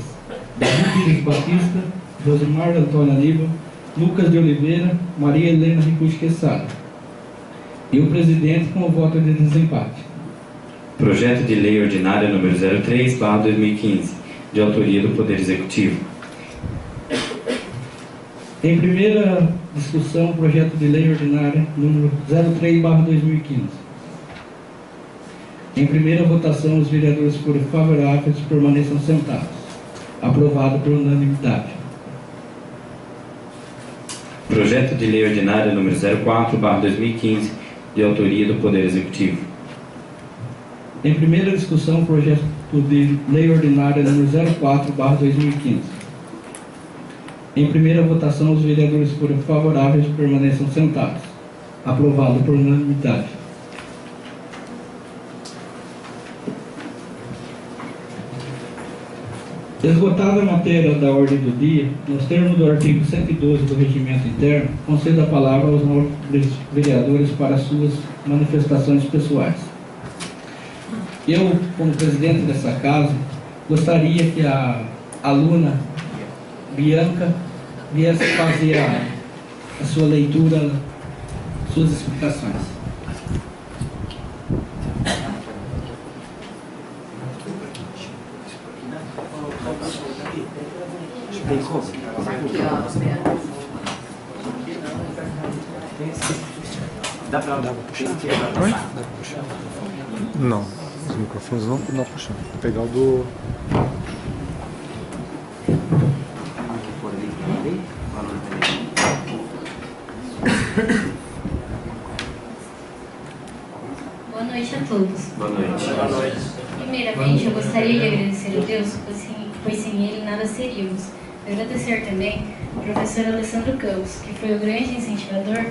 Davi Pires Batista, Josimar Antônio Aníbal, Lucas de Oliveira, Maria Helena Recucci Quesada. E o presidente com o voto de desempate. Projeto de lei ordinária número 03/2015, de autoria do Poder Executivo. Em primeira discussão, projeto de lei ordinária número 03/2015. Em primeira votação, os vereadores que forem favoráveis permaneçam sentados. Aprovado por unanimidade. Projeto de lei ordinária número 04/2015, de autoria do Poder Executivo. Em primeira discussão, projeto de lei ordinária número 04/2015. Em primeira votação, os vereadores que forem favoráveis permaneçam sentados. Aprovado por unanimidade. Esgotada a matéria da ordem do dia, nos termos do artigo 112 do Regimento Interno, concedo a palavra aos nobres vereadores para suas manifestações pessoais. Eu, como presidente dessa casa, gostaria que a aluna Bianca viesse fazer a sua leitura, suas explicações. Aqui, ó, Beatriz. Dá pra puxar? Oi? Dá pra puxar? Não, os microfones não dá pra puxar. Vou pegar o do... Boa noite a todos. Boa noite. Boa noite. Primeiramente, eu gostaria de agradecer a Deus, pois sem Ele nada seríamos. Agradecer também ao professor Alessandro Campos, que foi o grande incentivador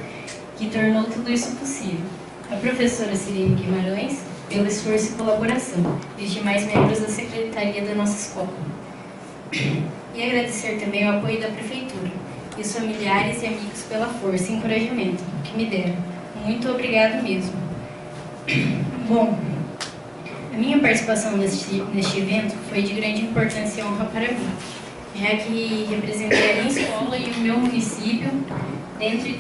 que tornou tudo isso possível. A professora Sirene Guimarães, pelo esforço e colaboração, e os demais membros da secretaria da nossa escola. E agradecer também o apoio da prefeitura e os familiares e amigos pela força e encorajamento que me deram. Muito obrigado mesmo. Bom, a minha participação neste evento foi de grande importância e honra para mim, já que representei a minha escola e o meu município, dentre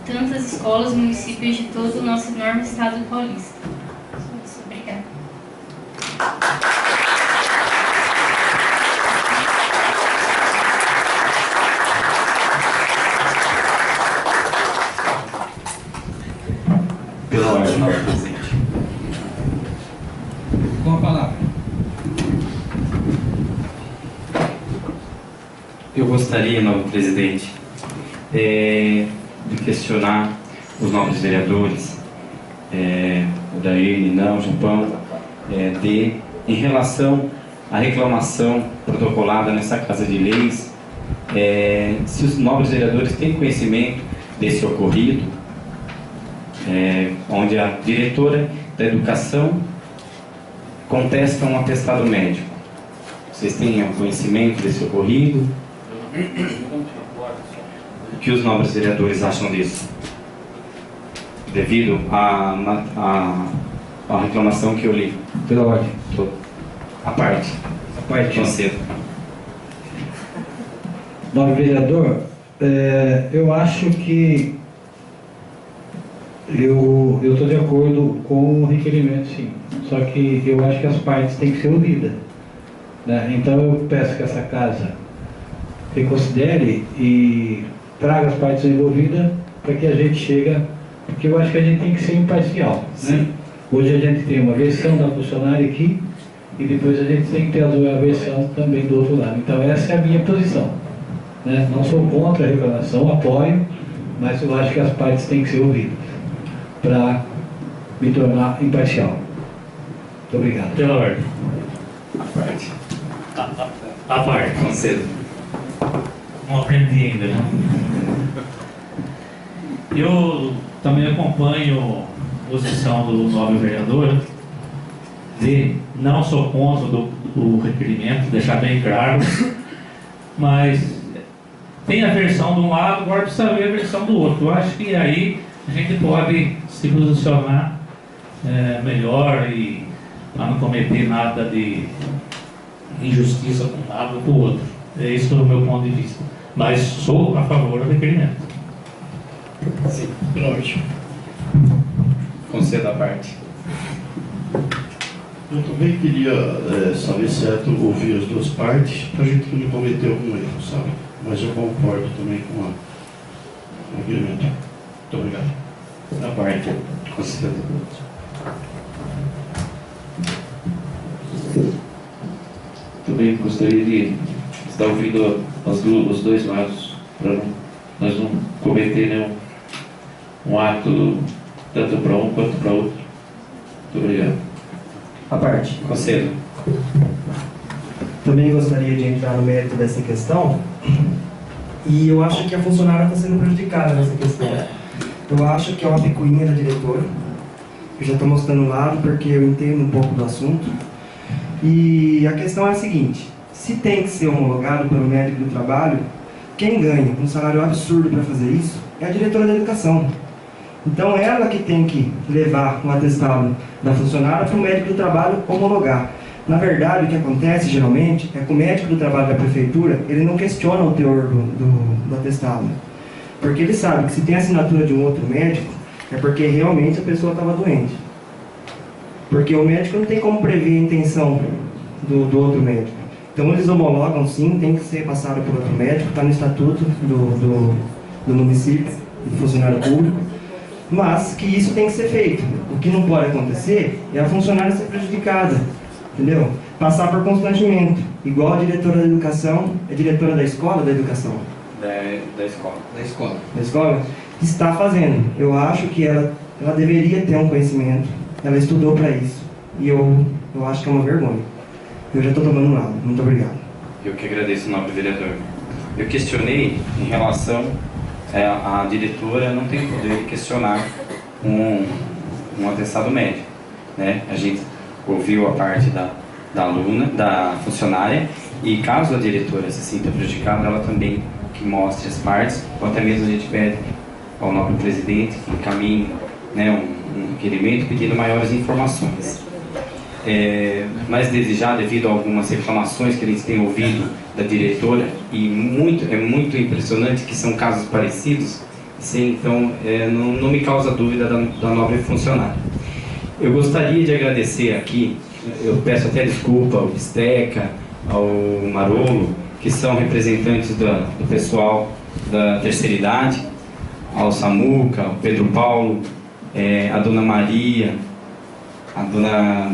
tantas escolas e municípios de todo o nosso enorme estado paulista. Isso, obrigada. Pela ordem, nobre presidente. Com a palavra. Eu gostaria, nobre presidente, de questionar os nobres vereadores, o Daí, Ninão, Japão, em relação à reclamação protocolada nessa Casa de Leis, se os nobres vereadores têm conhecimento desse ocorrido, onde a diretora da educação contesta um atestado médico. Vocês têm conhecimento desse ocorrido? O que os nobres vereadores acham disso? Devido à reclamação que eu li. Pela ordem. A parte. Concedo. Nobre vereador, eu acho que eu estou de acordo com o requerimento, sim. Só que eu acho que as partes têm que ser ouvidas, né? Então eu peço que essa casa reconsidere e traga as partes envolvidas para que a gente chegue, porque eu acho que a gente tem que ser imparcial, né? Hoje a gente tem uma versão da funcionária aqui e depois a gente tem que ter a versão também do outro lado. Então essa é a minha posição, né? Não sou contra a reclamação, apoio, mas eu acho que as partes têm que ser ouvidas para me tornar imparcial. Muito obrigado. Pela ordem. A parte. A parte. Concedo. Não aprendi ainda, né? Eu também acompanho a posição do nobre vereador não sou contra do requerimento, deixar bem claro, mas tem a versão de um lado, agora precisa ver a versão do outro. Eu acho que aí a gente pode se posicionar melhor e para não cometer nada de injustiça com um lado ou com o outro. Esse é o meu ponto de vista. Mas sou a favor do requerimento. Sim, lógico. Concedo a parte. Eu também queria saber certo ouvir as duas partes para a gente não cometer algum erro, sabe? Mas eu concordo também com o requerimento. Muito obrigado. A parte. Concedo. Também gostaria de estar ouvindo os dois lados, para nós não cometer nenhum ato tanto para um quanto para outro. Muito obrigado. A parte. Concedo. Também gostaria de entrar no mérito dessa questão, e eu acho que a funcionária está sendo prejudicada nessa questão. Eu acho que é uma picuinha da diretora. Eu já estou mostrando o lado porque eu entendo um pouco do assunto. E a questão é a seguinte: se tem que ser homologado pelo médico do trabalho, quem ganha um salário absurdo para fazer isso é a diretora da educação. Então ela que tem que levar o atestado da funcionária para o médico do trabalho homologar. Na verdade, o que acontece geralmente é que o médico do trabalho da prefeitura, ele não questiona o teor do atestado. Porque ele sabe que se tem assinatura de um outro médico, é porque realmente a pessoa estava doente. Porque o médico não tem como prever a intenção do outro médico. Então eles homologam sim, tem que ser passado por outro médico, está no estatuto do município, do funcionário público. Mas que isso tem que ser feito. O que não pode acontecer é a funcionária ser prejudicada, entendeu? Passar por constrangimento. Igual a diretora da educação, é diretora da escola da educação? Da escola. Da escola. Da escola? Está fazendo. Eu acho que ela deveria ter um conhecimento. Ela estudou para isso. E eu acho que é uma vergonha. Eu já estou tomando lado. Muito obrigado. Eu que agradeço, nobre vereador. Eu questionei em relação à diretora não tem poder de questionar um atestado médico, né? A gente ouviu a parte da aluna, da funcionária, e caso a diretora se sinta prejudicada, ela também que mostre as partes, ou até mesmo a gente pede ao nobre presidente que encaminhe, né, um requerimento pedindo maiores informações. Mas desde já, devido a algumas reclamações que a gente tem ouvido da diretora, e é muito impressionante que são casos parecidos, sim, então não me causa dúvida da nobre funcionária. Eu gostaria de agradecer aqui, eu peço até desculpa ao Bisteca, ao Marolo, que são representantes do pessoal da terceira idade, ao Samuca, ao Pedro Paulo, a Dona Maria, a Dona...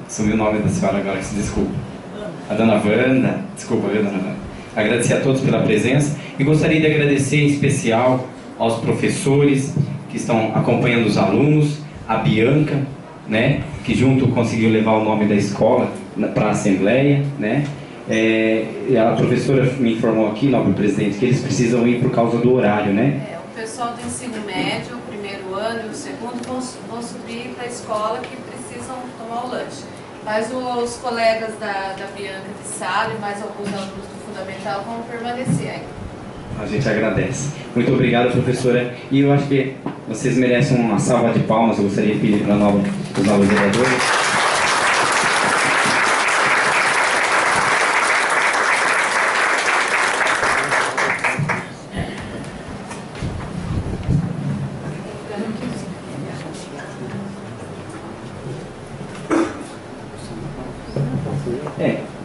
Sumiu o nome da senhora agora, se desculpa. A Dona Wanda, desculpa, viu, Dona Wanda? Agradecer a todos pela presença e gostaria de agradecer em especial aos professores que estão acompanhando os alunos, a Bianca, né, que junto conseguiu levar o nome da escola para a Assembleia, né? A professora me informou aqui, nobre presidente, que eles precisam ir por causa do horário, né? O pessoal do ensino médio, o primeiro ano e o segundo vão subir para a escola que precisam tomar o lanche. Mas os colegas da Bianca de Sala e mais alguns alunos do Fundamental vão permanecer aí. A gente agradece. Muito obrigado, professora. E eu acho que vocês merecem uma salva de palmas. Eu gostaria de pedir para os novos vereadores.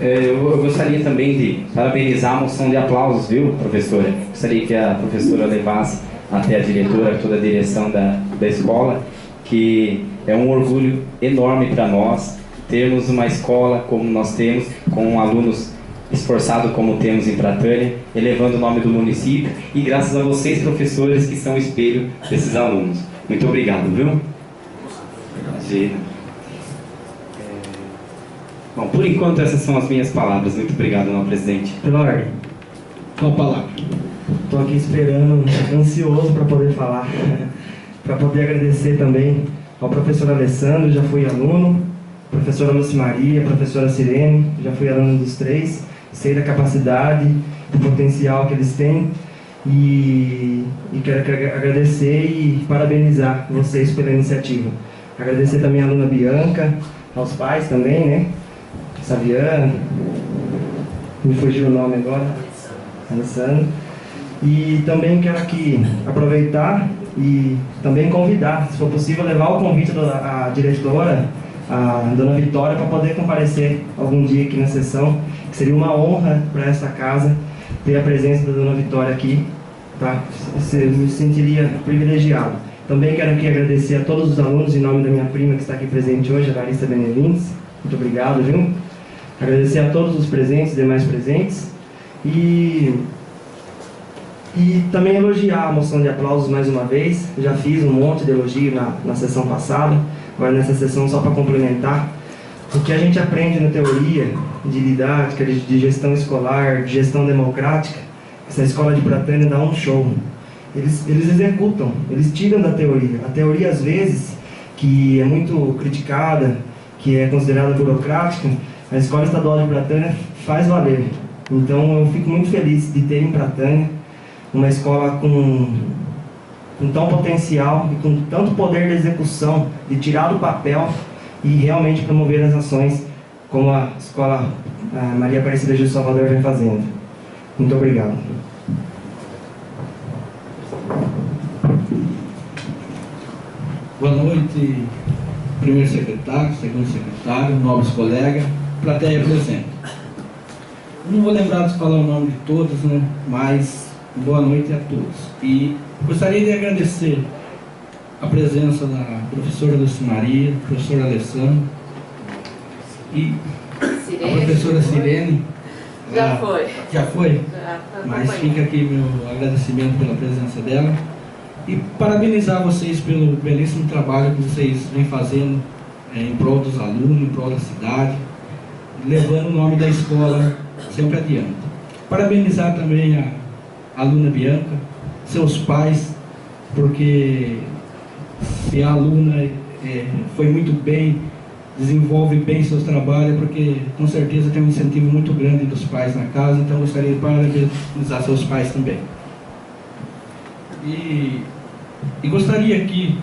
Eu gostaria também de parabenizar a moção de aplausos, viu, professora? Gostaria que a professora levasse até a diretora, toda a direção da escola, que é um orgulho enorme para nós termos uma escola como nós temos, com alunos esforçados como temos em Pratânia, elevando o nome do município, e graças a vocês, professores, que são o espelho desses alunos. Muito obrigado, viu? Imagina. Bom, por enquanto essas são as minhas palavras. Muito obrigado, nobre presidente. Pela ordem. Com a palavra. Estou aqui esperando, ansioso para poder falar, para poder agradecer também ao professor Alessandro, já fui aluno, professora Lucimaria, professora Sirene, já fui aluno dos três, sei da capacidade, do potencial que eles têm, e quero agradecer e parabenizar vocês pela iniciativa. Agradecer também à aluna Bianca, aos pais também, né? Saviano, me fugiu o nome agora, Alessandro. E também quero aqui aproveitar e também convidar, se for possível, levar o convite da diretora, a dona Vitória, para poder comparecer algum dia aqui na sessão, que seria uma honra para esta casa ter a presença da dona Vitória aqui, tá? Eu me sentiria privilegiado. Também quero aqui agradecer a todos os alunos, em nome da minha prima que está aqui presente hoje, a Larissa Benevintes. Muito obrigado, viu? Agradecer a todos os presentes, demais presentes. E também elogiar a moção de aplausos mais uma vez. Eu já fiz um monte de elogio na sessão passada, agora nessa sessão só para complementar. O que a gente aprende na teoria de didática, de gestão escolar, de gestão democrática, essa escola de Pratânia dá um show. eles executam, eles tiram da teoria. A teoria, às vezes, que é muito criticada, que é considerada burocrática, a Escola Estadual de Pratânia faz valer. Então eu fico muito feliz de ter em Pratânia uma escola com tão potencial e com tanto poder de execução, de tirar do papel e realmente promover as ações como a Escola Maria Aparecida de Salvador vem fazendo. Muito obrigado. Boa noite, primeiro secretário, segundo secretário, nobres colegas, plateia presente. Não vou lembrar de falar o nome de todos, né? Mas boa noite a todos. E gostaria de agradecer a presença da professora Lucimaria, do professor Alessandro e a professora Sirene. Já foi. Já foi? Já, mas fica aqui meu agradecimento pela presença dela. E parabenizar vocês pelo belíssimo trabalho que vocês vêm fazendo em prol dos alunos, em prol da cidade, levando o nome da escola sempre adiante. Parabenizar também a aluna Bianca, seus pais, porque se a aluna foi muito bem, desenvolve bem seus trabalhos, porque com certeza tem um incentivo muito grande dos pais na casa, então gostaria de parabenizar seus pais também. E gostaria aqui,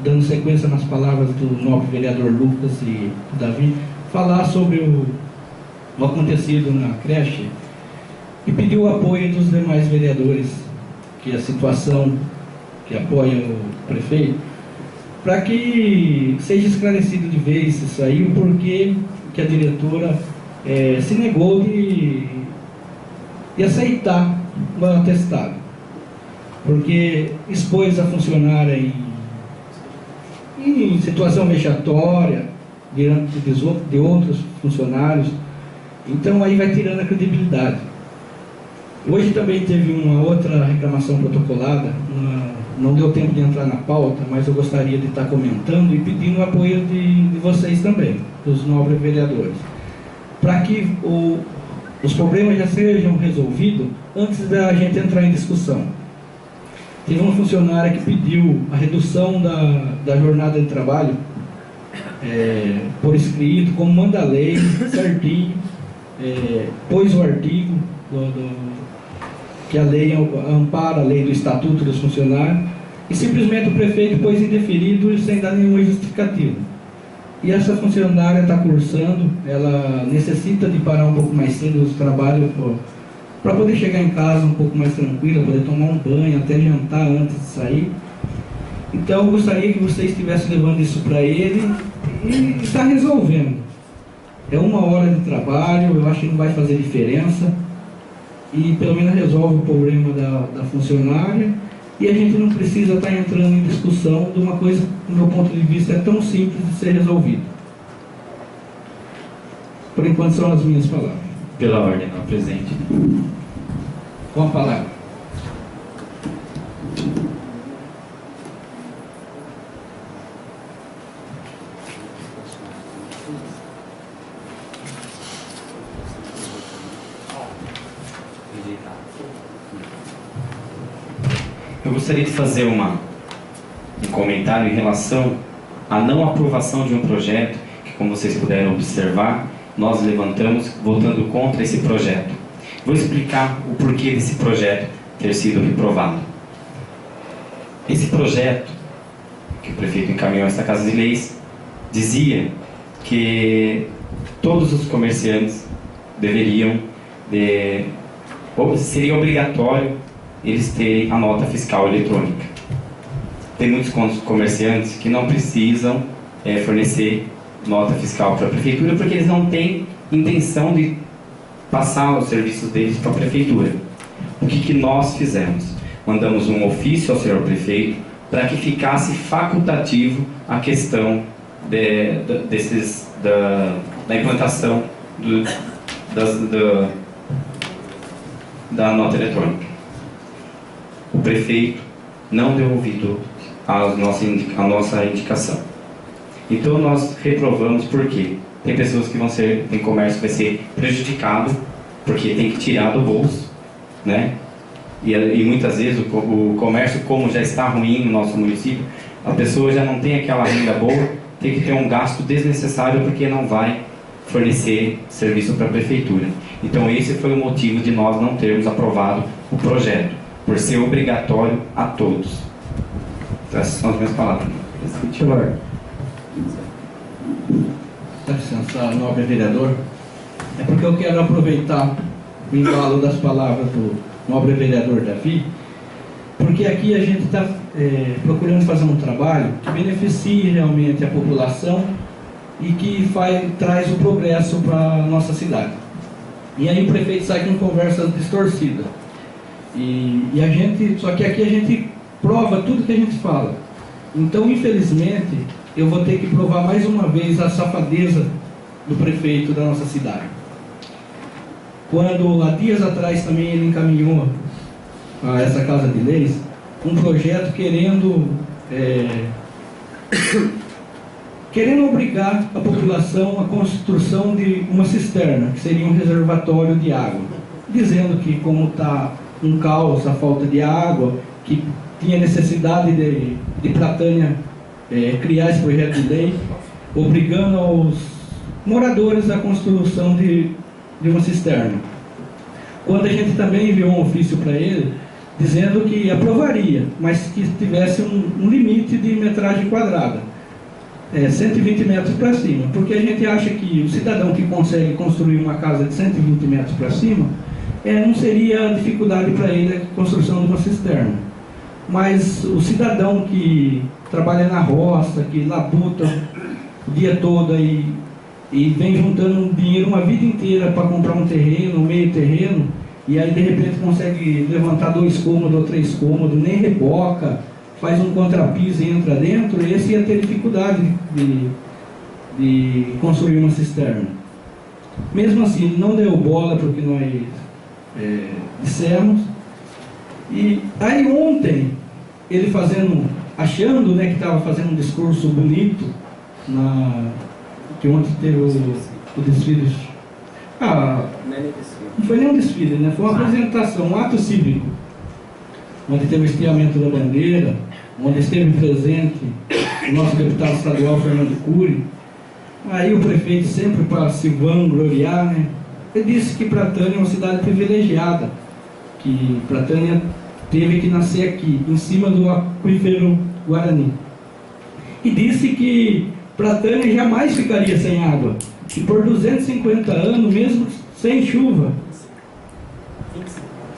dando sequência nas palavras do nobre vereador Lucas e Davi, falar sobre o acontecido na creche e pedir o apoio dos demais vereadores, que a situação que apoia o prefeito, para que seja esclarecido de vez isso aí, o porquê que a diretora se negou de aceitar o atestado, porque expôs a funcionária em situação vexatória diante de outros funcionários, então aí vai tirando a credibilidade. Hoje também teve uma outra reclamação protocolada, não deu tempo de entrar na pauta, mas eu gostaria de estar comentando e pedindo o apoio de vocês também, dos nobres vereadores, para que os problemas já sejam resolvidos antes da gente entrar em discussão. Teve uma funcionária que pediu a redução da jornada de trabalho por escrito, como manda a lei, certinho, pôs o artigo que a lei ampara, a lei do Estatuto dos Funcionários, e simplesmente o prefeito pôs indeferido sem dar nenhuma justificativa. E essa funcionária está cursando, ela necessita de parar um pouco mais cedo os trabalhos para poder chegar em casa um pouco mais tranquila, poder tomar um banho, até jantar antes de sair. Então eu gostaria que vocês estivessem levando isso para ele e está resolvendo. É 1 hora de trabalho, eu acho que não vai fazer diferença, e pelo menos resolve o problema da funcionária, e a gente não precisa estar entrando em discussão de uma coisa que, do meu ponto de vista, é tão simples de ser resolvida. Por enquanto são as minhas palavras. Pela ordem, não, presidente. Com a palavra. Eu gostaria de fazer um comentário em relação à não aprovação de um projeto que, como vocês puderam observar, nós levantamos votando contra esse projeto. Vou explicar o porquê desse projeto ter sido reprovado. Esse projeto, que o prefeito encaminhou a esta Casa de Leis, dizia que todos os comerciantes deveriam, seria obrigatório eles terem a nota fiscal eletrônica. Tem muitos comerciantes que não precisam fornecer nota fiscal para a prefeitura porque eles não têm intenção de passar os serviços deles para a prefeitura. O que nós fizemos? Mandamos um ofício ao senhor prefeito para que ficasse facultativo a questão da implantação da nota eletrônica. O prefeito não deu ouvido à nossa indicação. Então nós reprovamos porque tem pessoas que tem comércio que vai ser prejudicado porque tem que tirar do bolso, né? E muitas vezes o comércio, como já está ruim no nosso município, a pessoa já não tem aquela renda boa, tem que ter um gasto desnecessário porque não vai fornecer serviço para a prefeitura. Então esse foi o motivo de nós não termos aprovado o projeto, por ser obrigatório a todos. Então, essas são as minhas palavras. Dá licença, nobre vereador. É porque eu quero aproveitar o embalo das palavras do nobre vereador Davi, porque aqui a gente está procurando fazer um trabalho que beneficie realmente a população e que traz o progresso para a nossa cidade. E aí o prefeito sai com conversa distorcida. Só que aqui a gente prova tudo que a gente fala. Então, infelizmente, eu vou ter que provar mais uma vez a safadeza do prefeito da nossa cidade. Quando, há dias atrás, também ele encaminhou a essa Casa de Leis um projeto querendo obrigar a população à construção de uma cisterna, que seria um reservatório de água, dizendo que como está um caos, a falta de água, que tinha necessidade de Pratânia criar esse projeto de lei, obrigando aos moradores à construção de uma cisterna. Quando a gente também enviou um ofício para ele, dizendo que aprovaria, mas que tivesse um limite de metragem quadrada, 120 metros para cima, porque a gente acha que o cidadão que consegue construir uma casa de 120 metros para cima, não seria dificuldade para ele a construção de uma cisterna. Mas o cidadão que trabalha na roça, que labuta o dia todo e vem juntando dinheiro uma vida inteira para comprar um terreno, um meio terreno, e aí de repente consegue levantar 2 cômodos ou 3 cômodos, nem reboca, faz um contrapiso e entra dentro, esse ia ter dificuldade de construir uma cisterna. Mesmo assim, não deu bola para o que nós dissemos. E aí ontem, ele achando que estava fazendo um discurso bonito, que ontem teve o desfile. Não foi nem um desfile, né? Foi uma apresentação, um ato cívico, onde teve o estiamento da bandeira, onde esteve presente o nosso deputado estadual Fernando Cury. Aí o prefeito, sempre para se vangloriar, né? Ele disse que Pratânia é uma cidade privilegiada, que Pratânia teve que nascer aqui, em cima do aquífero Guarani. E disse que Pratânia jamais ficaria sem água, que por 250 anos, mesmo sem chuva,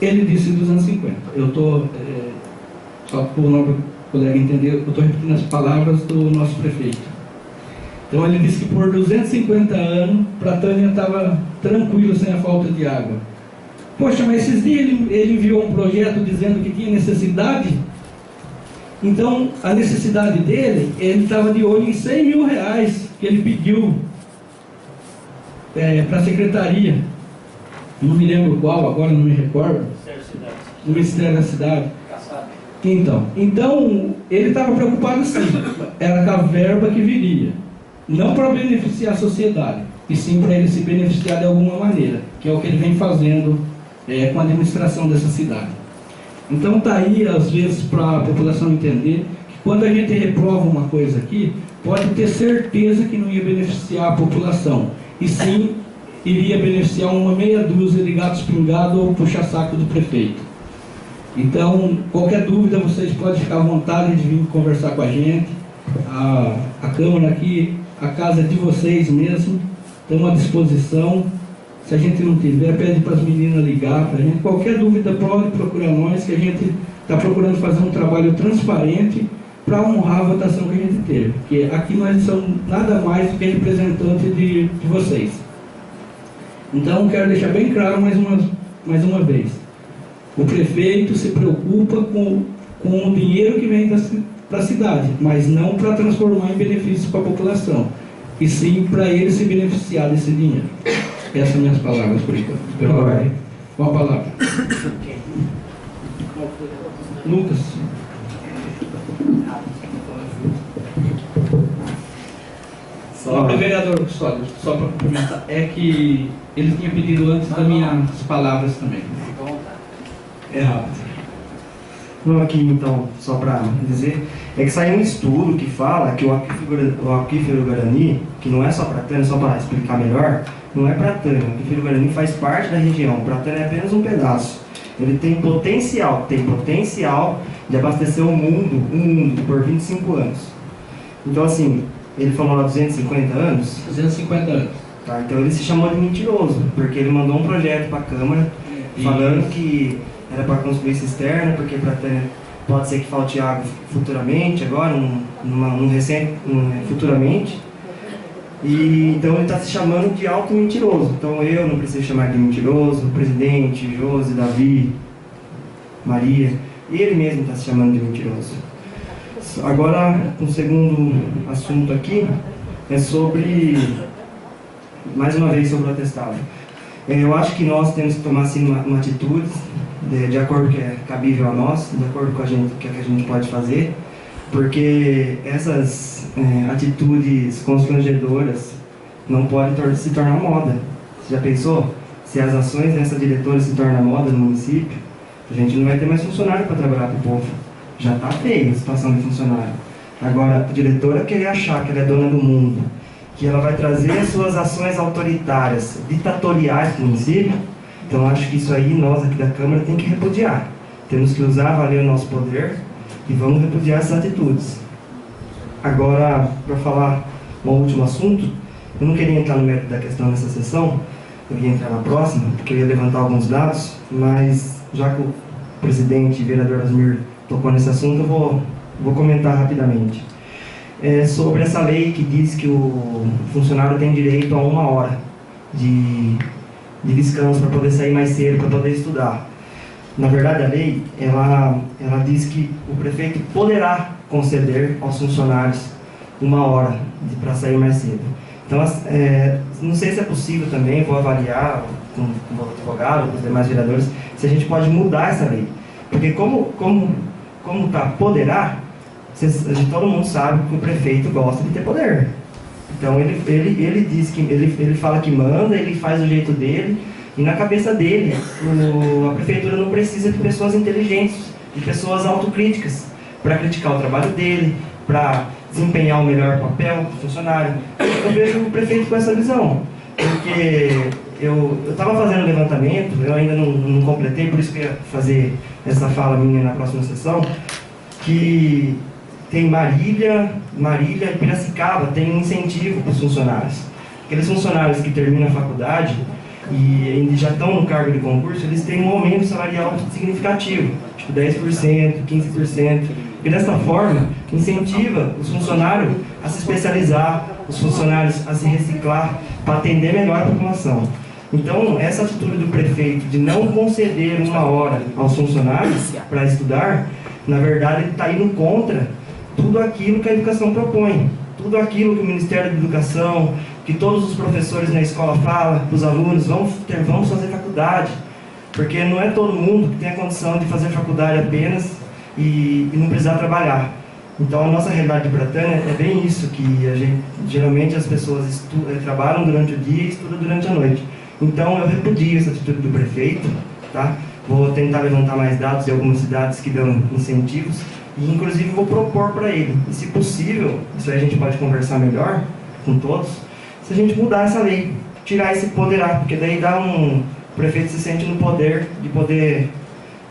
ele disse 250. Eu estou, só para o nobre colega entender, eu estou repetindo as palavras do nosso prefeito. Então ele disse que por 250 anos, Pratânia estava tranquilo sem a falta de água. Poxa, mas esses dias ele enviou um projeto dizendo que tinha necessidade. Então, a necessidade dele, ele estava de olho em 100 mil reais que ele pediu para a secretaria. Não me lembro qual, agora não me recordo. No Ministério da Cidade. Então ele estava preocupado sim. Era com a verba que viria. Não para beneficiar a sociedade, e sim para ele se beneficiar de alguma maneira, que é o que ele vem fazendo com a administração dessa cidade. Então está aí, às vezes, para a população entender que quando a gente reprova uma coisa aqui, pode ter certeza que não ia beneficiar a população, e sim iria beneficiar uma meia dúzia de gatos pingados ou puxa-saco do prefeito. Então, qualquer dúvida, vocês podem ficar à vontade de vir conversar com a gente. A Câmara aqui, a casa é de vocês mesmo, estamos à disposição. Se a gente não tiver, pede para as meninas ligar para a gente. Qualquer dúvida pode procurar nós, que a gente está procurando fazer um trabalho transparente para honrar a votação que a gente teve. Porque aqui nós somos nada mais do que representantes de vocês. Então, quero deixar bem claro mais uma vez. O prefeito se preocupa com o dinheiro que vem para a cidade, mas não para transformar em benefício para a população, e sim para ele se beneficiar desse dinheiro. Essas são minhas palavras por enquanto. Com a palavra. Lucas. Só vereador, só para complementar, é que ele tinha pedido antes das minhas palavras também. É rápido. Não, aqui então, só para dizer, é que saiu um estudo que fala que o aquífero Guarani, que não é só Pratânia, só para explicar melhor, não é Pratânia. O aquífero Guarani faz parte da região, Pratânia é apenas um pedaço. Ele tem potencial de abastecer o mundo por 25 anos. Então, assim, ele falou lá 250 anos? 250 anos. Tá, então ele se chamou de mentiroso, porque ele mandou um projeto para a Câmara falando que era para construir cisterna, porque Pratânia pode ser que falte água futuramente, agora, futuramente. E então ele está se chamando de auto-mentiroso. Então eu não preciso chamar de mentiroso, o presidente, Josi, Davi, Maria, ele mesmo está se chamando de mentiroso. Agora, um segundo assunto aqui é sobre, mais uma vez, sobre o atestado. Eu acho que nós temos que tomar assim, uma atitude de acordo com o que é cabível a nós, de acordo com o que a gente pode fazer, porque essas atitudes constrangedoras não podem se tornar moda. Você já pensou? Se as ações dessa diretora se tornam moda no município, a gente não vai ter mais funcionário para trabalhar para o povo. Já está feia a situação de funcionário. Agora, a diretora querer achar que ela é dona do mundo, que ela vai trazer as suas ações autoritárias, ditatoriais para o município, então acho que isso aí nós aqui da Câmara tem que repudiar. Temos que usar, valer o nosso poder e vamos repudiar essas atitudes. Agora, para falar um último assunto, eu não queria entrar no mérito da questão nessa sessão, eu ia entrar na próxima, porque eu ia levantar alguns dados, mas já que o presidente e vereador Asmir tocou nesse assunto, eu vou comentar rapidamente. Sobre essa lei que diz que o funcionário tem direito a 1 hora de descanso para poder sair mais cedo, para poder estudar. Na verdade, a lei, ela diz que o prefeito poderá conceder aos funcionários 1 hora para sair mais cedo. Então, não sei se é possível também, vou avaliar com o advogado, com os demais vereadores, se a gente pode mudar essa lei. Porque como está poderá, todo mundo sabe que o prefeito gosta de ter poder. Então ele diz que ele fala que manda, ele faz do jeito dele, e na cabeça dele a prefeitura não precisa de pessoas inteligentes, de pessoas autocríticas para criticar o trabalho dele, para desempenhar o melhor papel do funcionário. Eu vejo o prefeito com essa visão, porque eu estava fazendo um levantamento, eu ainda não completei, por isso que eu ia fazer essa fala minha na próxima sessão, que tem Marília e Piracicaba tem um incentivo para os funcionários. Aqueles funcionários que terminam a faculdade e já estão no cargo de concurso, eles têm um aumento salarial significativo, tipo 10%, 15%. E dessa forma, incentiva os funcionários a se especializar, os funcionários a se reciclar, para atender melhor a população. Então, essa atitude do prefeito de não conceder 1 hora aos funcionários para estudar, na verdade, ele está indo contra tudo aquilo que a educação propõe, tudo aquilo que o Ministério da Educação, que todos os professores na escola falam para os alunos, vamos fazer faculdade, porque não é todo mundo que tem a condição de fazer faculdade apenas e não precisar trabalhar. Então, a nossa realidade de Pratânia é bem isso, que geralmente as pessoas trabalham durante o dia e estudam durante a noite. Então, eu repudio essa atitude do prefeito, tá? Vou tentar levantar mais dados de algumas cidades que dão incentivos, e inclusive vou propor para ele, e se possível, isso aí a gente pode conversar melhor com todos, se a gente mudar essa lei, tirar esse poderá, porque daí o prefeito se sente no poder de poder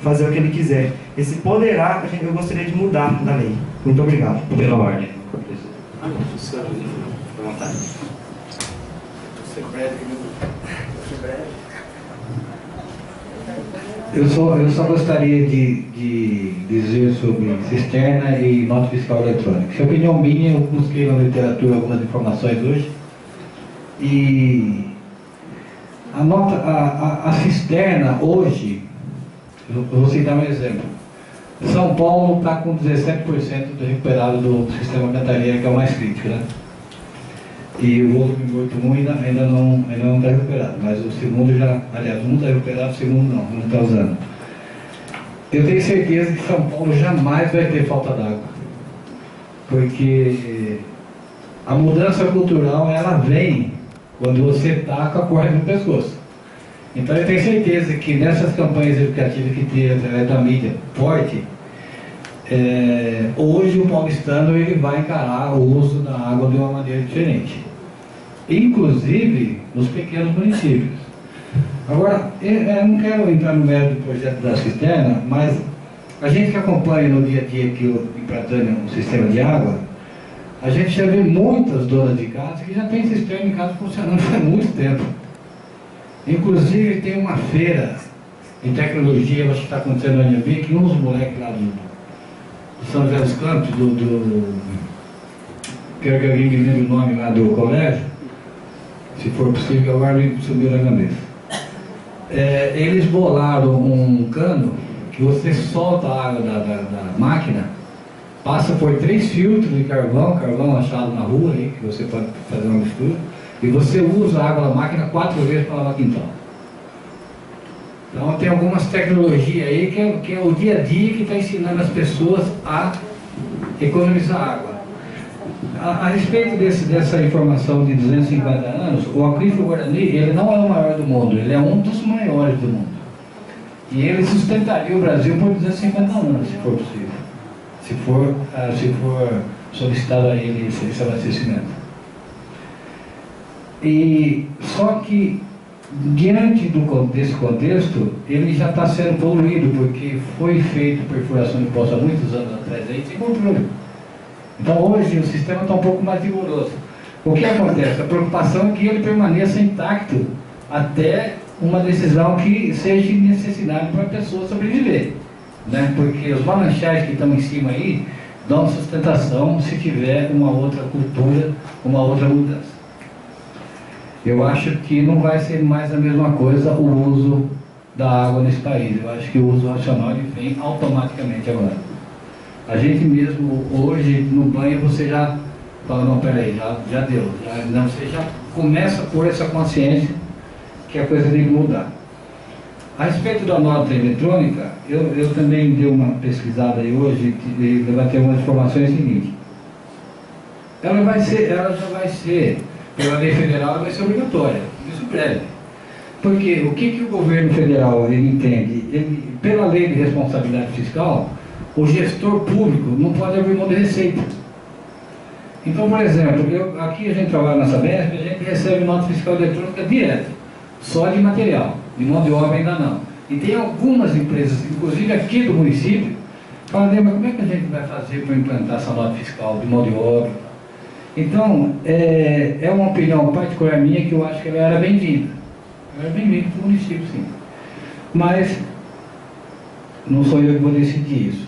fazer o que ele quiser. Esse poderá, eu gostaria de mudar da lei. Muito obrigado. Pela ordem. Eu só gostaria de dizer sobre cisterna e nota fiscal eletrônica. Essa é a opinião minha, eu busquei na literatura algumas informações hoje. E a cisterna hoje, eu vou citar um exemplo. São Paulo está com 17% do recuperado do sistema cantareira, que é o mais crítico, né? E o outro Morto ainda não está recuperado, mas o segundo um está recuperado, o segundo não está usando. Eu tenho certeza que São Paulo jamais vai ter falta d'água, porque a mudança cultural, ela vem quando você está com a corda no pescoço. Então eu tenho certeza que nessas campanhas educativas que tem através da mídia forte, hoje o paulistano ele vai encarar o uso da água de uma maneira diferente, inclusive nos pequenos municípios. Agora, eu não quero entrar no mérito do projeto da cisterna, mas a gente que acompanha no dia a dia aqui em Pratânia o sistema de água, a gente já vê muitas donas de casa que já tem cisterna em casa funcionando há muito tempo. Inclusive tem uma feira de tecnologia, eu acho que está acontecendo na Anhembi, que uns moleques lá do São José dos Campos, quero que alguém me lembre o nome lá do colégio, se for possível, agora me subiu na cabeça. Eles bolaram um cano que você solta a água da máquina, passa por 3 filtros de carvão achado na rua, aí, que você pode fazer uma mistura, e você usa a água da máquina 4 vezes para lavar quintal. Então tem algumas tecnologias aí que é o dia a dia que está ensinando as pessoas a economizar água. A respeito dessa informação de 250 anos, o aquífero Guarani, ele não é o maior do mundo, ele é um dos maiores do mundo. E ele sustentaria o Brasil por 250 anos, se for possível. Se for solicitado a ele esse abastecimento. E só que diante desse contexto, ele já está sendo poluído, porque foi feito perfuração de poço há muitos anos atrás, aí sem controle. Então hoje o sistema está um pouco mais rigoroso. O que acontece? A preocupação é que ele permaneça intacto até uma decisão que seja necessária para a pessoa sobreviver, né? Porque os manantiais que estão em cima aí dão sustentação se tiver uma outra cultura, uma outra mudança. Eu acho que não vai ser mais a mesma coisa o uso da água nesse país. Eu acho que o uso racional ele vem automaticamente agora. A gente mesmo, hoje, no banho, você já fala, não, peraí, já deu. Você já começa a pôr essa consciência que a coisa tem que mudar. A respeito da nota eletrônica, eu também dei uma pesquisada aí hoje e levantei algumas informações seguintes. Ela já vai ser, pela lei federal, ela vai ser obrigatória, isso breve. Porque o que o governo federal ele entende? Pela lei de responsabilidade fiscal, o gestor público não pode abrir mão de receita. Então, por exemplo, aqui a gente trabalha na Sabesp, a gente recebe nota fiscal eletrônica direta, só de material, de mão de obra ainda não. E tem algumas empresas, inclusive aqui do município, que falam, mas como é que a gente vai fazer para implantar essa nota fiscal de mão de obra? Então, é uma opinião particular minha que eu acho que ela era bem-vinda. Ela era bem-vinda para o município, sim. Mas não sou eu que vou decidir isso.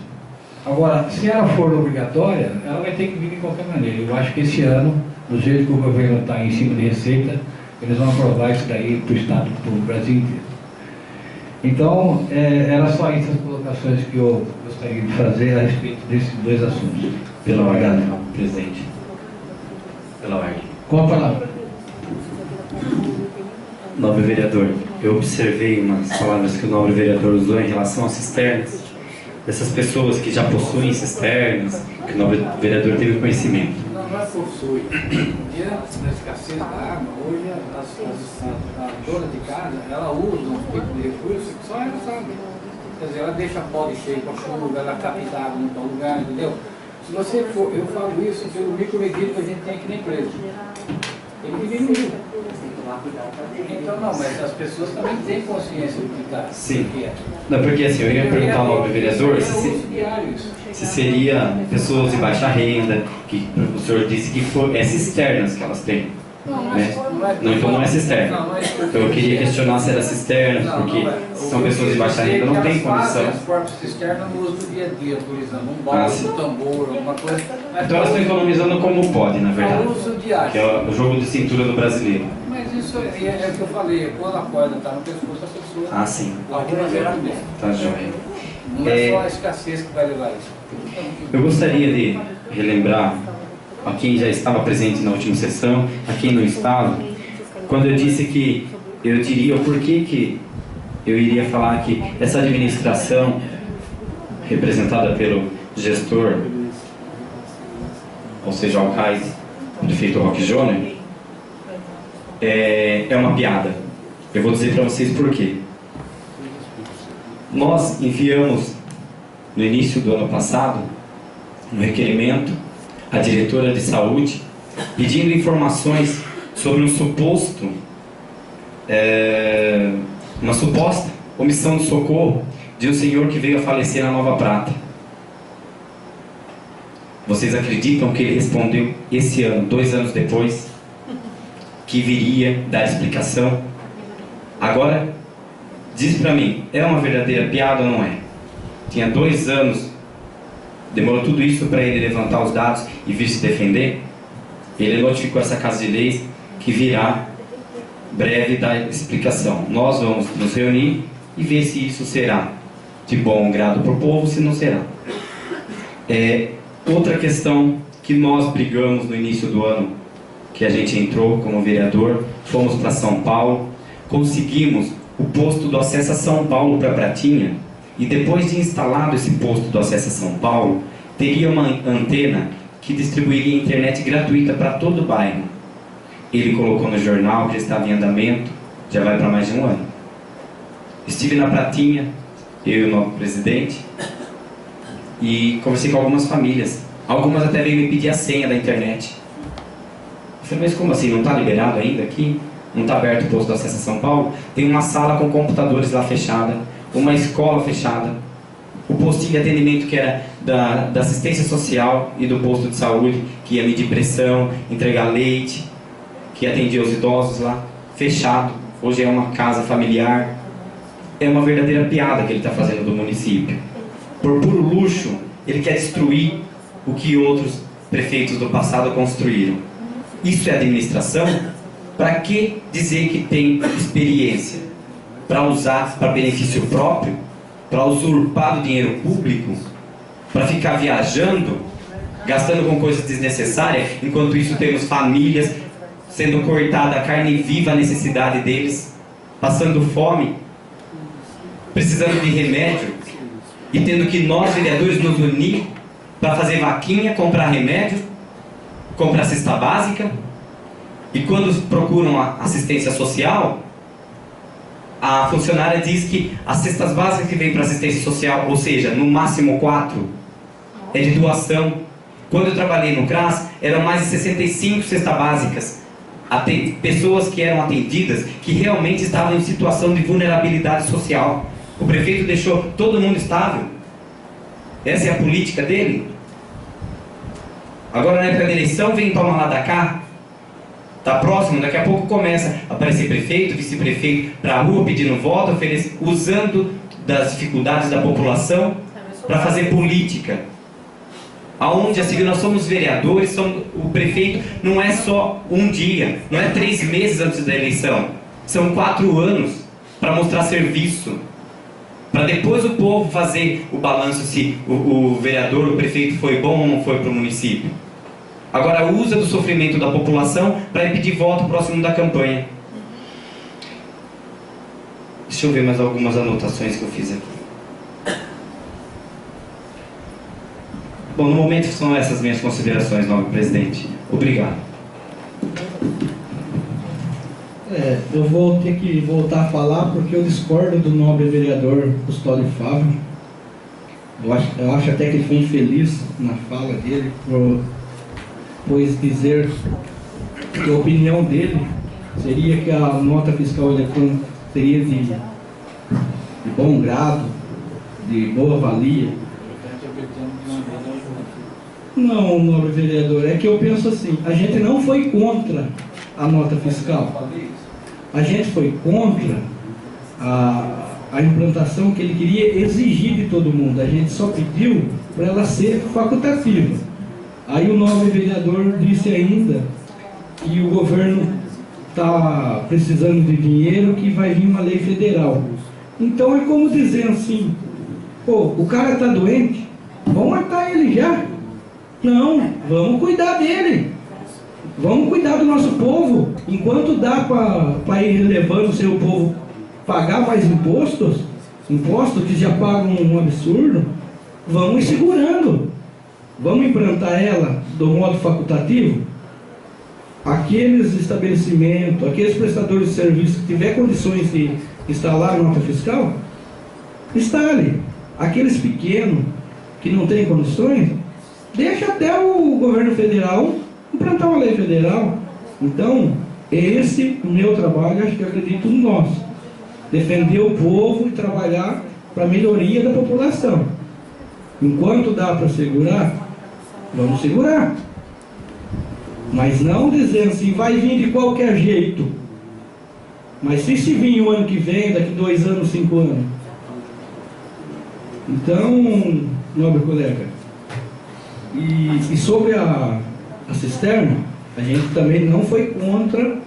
Agora, se ela for obrigatória, ela vai ter que vir de qualquer maneira. Eu acho que esse ano, do jeito que o governo está em cima de receita, eles vão aprovar isso daí para o Estado, para o Brasil inteiro. Então, eram só essas colocações que eu gostaria de fazer a respeito desses dois assuntos. Pela ordem, presidente. Pela ordem. Com a palavra. Nobre vereador, eu observei umas palavras que o nobre vereador usou em relação às cisternas. Dessas pessoas que já possuem cisternas, que o nobre vereador teve conhecimento. Não é possui. Diante da escassez da água, hoje a dona de casa, ela usa um tipo de recurso que só ela sabe. Quer dizer, ela deixa a pole cheia com a chuva, ela capta água em tal lugar, entendeu? Se você for, eu falo isso pelo micromedida que a gente tem aqui na empresa. Tem que diminuir. Então não, mas as pessoas também têm consciência do que está. Sim. Não, porque assim, eu ia perguntar ao nobre vereador se seria pessoas de baixa renda, que o senhor disse que é cisternas que elas têm. Não, então não é cisterna. Então eu queria questionar se era cisterna, porque são pessoas de baixa renda, não tem condição. As próprias cisternas no uso do dia a dia, por exemplo, um balde, um tambor, alguma coisa. Então elas estão economizando como pode, na verdade. uso diário. Que é o jogo de cintura do brasileiro. Mas isso é o que eu falei, quando a corda está no pescoço, a pessoa. Ah, sim. Algumas geralmente. Tá joia. Não é só a escassez que vai levar isso. Eu gostaria de relembrar a quem já estava presente na última sessão, a quem não estava, quando eu disse que eu diria o porquê que eu iria falar que essa administração representada pelo gestor, ou seja, o alcaide, o prefeito Roque Júnior, é uma piada. Eu vou dizer para vocês por quê. Nós enviamos no início do ano passado, um requerimento à diretora de saúde, pedindo informações sobre uma suposta omissão de socorro de um senhor que veio a falecer na Nova Prata. Vocês acreditam que ele respondeu esse ano, 2 anos depois, que viria dar explicação? Agora, diz pra mim, é uma verdadeira piada ou não é? Tinha 2 anos, demorou tudo isso para ele levantar os dados e vir se defender? Ele notificou essa Casa de Leis que virá breve dar explicação. Nós vamos nos reunir e ver se isso será de bom grado para o povo, se não será. Outra questão que nós brigamos no início do ano, que a gente entrou como vereador, fomos para São Paulo, conseguimos o posto do acesso a São Paulo para Pratinha, e depois de instalado esse posto do acesso a São Paulo, teria uma antena que distribuiria internet gratuita para todo o bairro. Ele colocou no jornal que estava em andamento, já vai para mais de 1 ano. Estive na Pratinha, eu e o novo presidente, e conversei com algumas famílias. Algumas até veio me pedir a senha da internet. Eu falei, mas como assim? Não está liberado ainda aqui? Não está aberto o posto do acesso a São Paulo? Tem uma sala com computadores lá fechada, uma escola fechada, o postinho de atendimento que era da assistência social e do posto de saúde, que ia medir pressão, entregar leite, que atendia os idosos lá, fechado. Hoje é uma casa familiar. É uma verdadeira piada que ele está fazendo do município. Por puro luxo, ele quer destruir o que outros prefeitos do passado construíram. Isso é administração? Para que dizer que tem experiência? Para usar para benefício próprio? Para usurpar o dinheiro público? Para ficar viajando? Gastando com coisas desnecessárias? Enquanto isso temos famílias sendo cortada a carne viva, a necessidade deles, passando fome, precisando de remédio, e tendo que nós, vereadores, nos unir para fazer vaquinha, comprar remédio, comprar cesta básica. E quando procuram a assistência social, a funcionária diz que as cestas básicas que vêm para assistência social, ou seja, no máximo 4, é de doação. Quando eu trabalhei no CRAS, eram mais de 65 cestas básicas. Pessoas que eram atendidas, que realmente estavam em situação de vulnerabilidade social. O prefeito deixou todo mundo estável. Essa é a política dele? Agora na época da eleição vem tomar lá da cá. Está próximo, daqui a pouco começa a aparecer prefeito, vice-prefeito para a rua pedindo voto, usando das dificuldades da população para fazer política. Aonde assim, nós somos vereadores, o prefeito não é só um dia, não é 3 meses antes da eleição, são 4 anos para mostrar serviço, para depois o povo fazer o balanço se o vereador, o prefeito foi bom ou não foi para o município. Agora usa do sofrimento da população para pedir voto próximo da campanha. Deixa eu ver mais algumas anotações que eu fiz aqui. Bom, no momento são essas minhas considerações, nobre presidente. Obrigado. Eu vou ter que voltar a falar porque eu discordo do nobre vereador Custódio Fábio. Eu acho até que ele foi infeliz na fala dele, pois dizer que a opinião dele seria que a nota fiscal eletrônica seria de bom grado, de boa valia. Não, nobre vereador, é que eu penso assim, a gente não foi contra a nota fiscal. A gente foi contra a implantação que ele queria exigir de todo mundo. A gente só pediu para ela ser facultativa. Aí o nobre vereador disse ainda que o governo está precisando de dinheiro, que vai vir uma lei federal. Então é como dizer assim, pô, o cara está doente, vamos matar ele já. Não, vamos cuidar dele. Vamos cuidar do nosso povo. Enquanto dá para ir levando o seu povo pagar mais impostos que já pagam um absurdo, vamos ir segurando. Vamos implantar ela do modo facultativo. Aqueles estabelecimentos, aqueles prestadores de serviço que tiver condições de instalar nota fiscal, instale. Aqueles pequenos, que não tem condições, deixa até o governo federal implantar uma lei federal. Então, esse o meu trabalho, acho que eu acredito no nosso. Defender o povo e trabalhar para a melhoria da população. Enquanto dá para segurar, vamos segurar. Mas não dizendo assim, vai vir de qualquer jeito. Mas se vir o ano que vem, daqui 2 anos, 5 anos. Então, nobre colega, e sobre a cisterna, a gente também não foi contra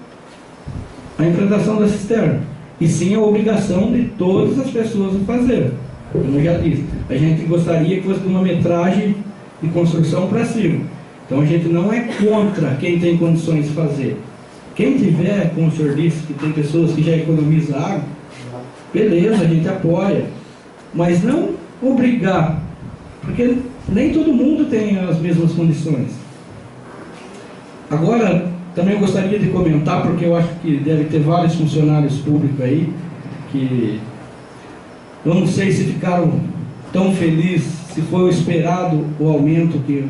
a implantação da cisterna, e sim a obrigação de todas as pessoas a fazer. Como eu já disse, a gente gostaria que fosse de uma metragem de construção para cima. Então a gente não é contra quem tem condições de fazer. Quem tiver, como o senhor disse, que tem pessoas que já economizam água, beleza, a gente apoia. Mas não obrigar, porque nem todo mundo tem as mesmas condições. Agora, também eu gostaria de comentar, porque eu acho que deve ter vários funcionários públicos aí, que eu não sei se ficaram tão felizes, se foi o esperado o aumento que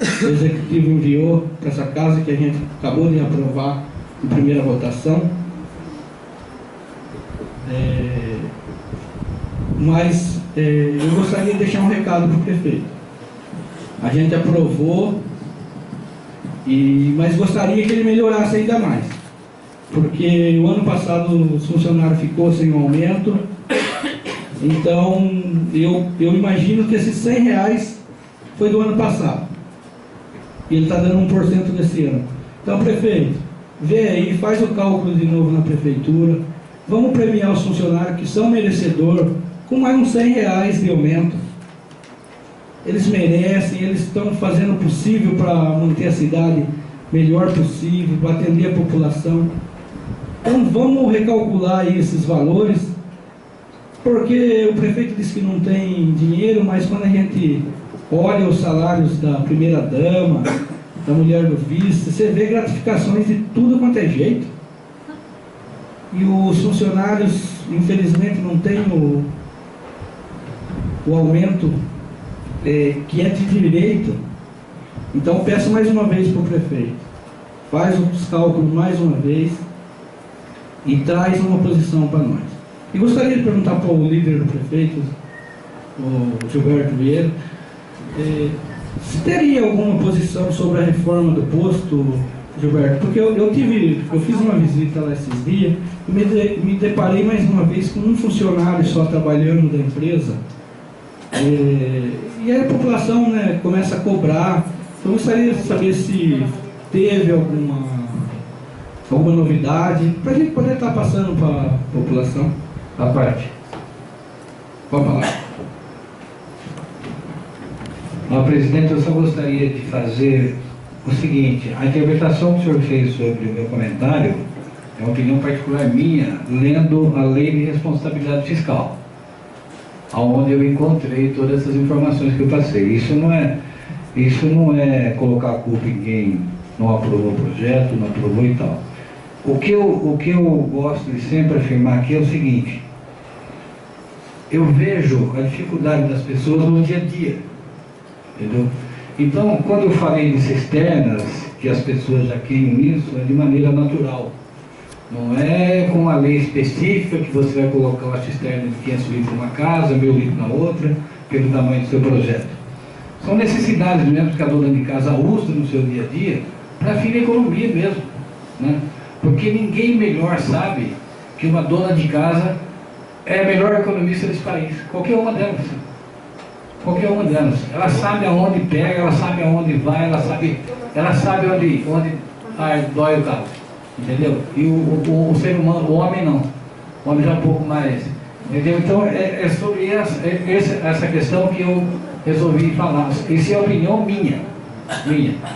o Executivo enviou para essa casa, que a gente acabou de aprovar em primeira votação. Mas eu gostaria de deixar um recado para o prefeito. A gente aprovou, mas gostaria que ele melhorasse ainda mais. Porque o ano passado os funcionários ficou sem um aumento. Então, eu imagino que esses R$100 foi do ano passado. E ele está dando 1% desse ano. Então, prefeito, vê aí, faz o cálculo de novo na prefeitura. Vamos premiar os funcionários que são merecedores com mais uns R$100 de aumento. Eles merecem, eles estão fazendo o possível para manter a cidade melhor possível, para atender a população. Então vamos recalcular aí esses valores, porque o prefeito disse que não tem dinheiro, mas quando a gente olha os salários da primeira-dama, da mulher do vice, você vê gratificações de tudo quanto é jeito. E os funcionários, infelizmente, não têm o aumento que é de direito. Então peço mais uma vez para o prefeito, faz os cálculos mais uma vez e traz uma posição para nós. E gostaria de perguntar para o líder do prefeito, o Gilberto Vieira, se teria alguma posição sobre a reforma do posto, Gilberto, porque eu fiz uma visita lá esses dias e me deparei mais uma vez com um funcionário só trabalhando da empresa. E aí a população, né, começa a cobrar. Então eu gostaria de saber se teve alguma novidade, para a gente poder estar passando para a população. A parte. Pode falar. Presidente, eu só gostaria de fazer o seguinte: a interpretação que o senhor fez sobre o meu comentário é uma opinião particular minha, lendo a Lei de Responsabilidade Fiscal, onde eu encontrei todas essas informações que eu passei. Isso não é colocar a culpa em quem não aprovou o projeto, não aprovou e tal. O que eu gosto de sempre afirmar aqui é o seguinte: eu vejo a dificuldade das pessoas no dia a dia, entendeu? Então, quando eu falei de cisternas, que as pessoas já queiam isso, é de maneira natural. Não é com uma lei específica que você vai colocar uma cisterna de 500 litros numa casa, 1000 litros na outra, pelo tamanho do seu projeto. São necessidades mesmo que a dona de casa usa no seu dia a dia, para fim da economia mesmo, né? Porque ninguém melhor sabe que uma dona de casa é a melhor economista desse país. Qualquer uma delas. Qualquer uma delas. Ela sabe aonde pega, ela sabe aonde vai, ela sabe onde dói o calo. Entendeu? E o ser humano, o homem não. O homem já é um pouco mais. Entendeu? Então é sobre essa questão que eu resolvi falar. Isso é opinião minha.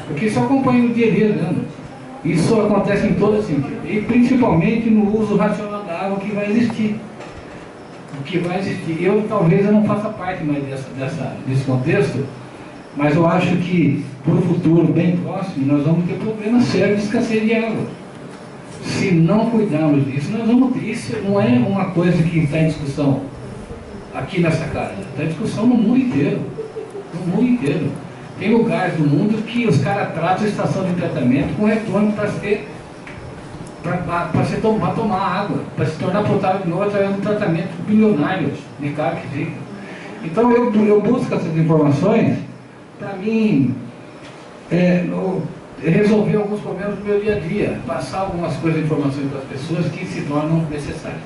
Porque isso eu acompanho no dia a dia, né? Isso acontece em todo sentido. E principalmente no uso racional da água que vai existir. Talvez eu não faça parte mais desse contexto, mas eu acho que para o futuro bem próximo nós vamos ter problemas sérios de escassez de água. Se não cuidarmos disso, nós vamos ter. Isso não é uma coisa que está em discussão aqui nessa casa, está em discussão no mundo inteiro. no mundo inteiro. Tem lugares do mundo que os caras tratam a estação de tratamento com retorno para tomar água, para se tornar potável de novo através de um tratamento bilionário de cara que fica. Então eu busco essas informações para mim resolver alguns problemas do meu dia a dia, passar algumas coisas, informações para as pessoas que se tornam necessárias.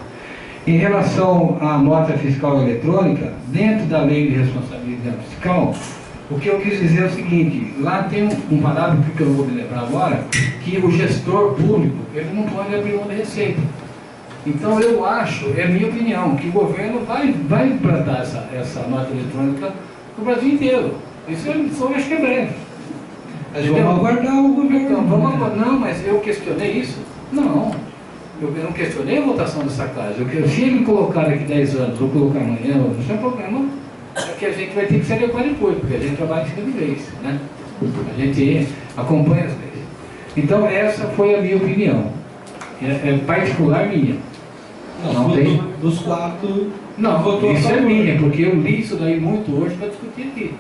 Em relação à nota fiscal eletrônica, dentro da lei de responsabilidade fiscal, o que eu quis dizer é o seguinte: lá tem um parágrafo que eu não vou me lembrar agora, que o gestor público ele não pode abrir mão de receita. Então eu acho, é minha opinião, que o governo vai implantar essa nota eletrônica no Brasil inteiro. Isso eu acho que é breve. Mas vamos aguardar o governo. Então, vamos aguardar. Não, mas eu questionei isso? Não. Eu não questionei a votação dessa casa. Se ele colocar daqui 10 anos, ou colocar amanhã, não tem problema, é que a gente vai ter que se adequar depois, porque a gente trabalha em cima de leis, né? A gente acompanha as leis. Então, essa foi a minha opinião. É particular minha. Não tem. Dos 4. Não, isso é minha, porque eu li isso daí muito hoje para discutir aqui,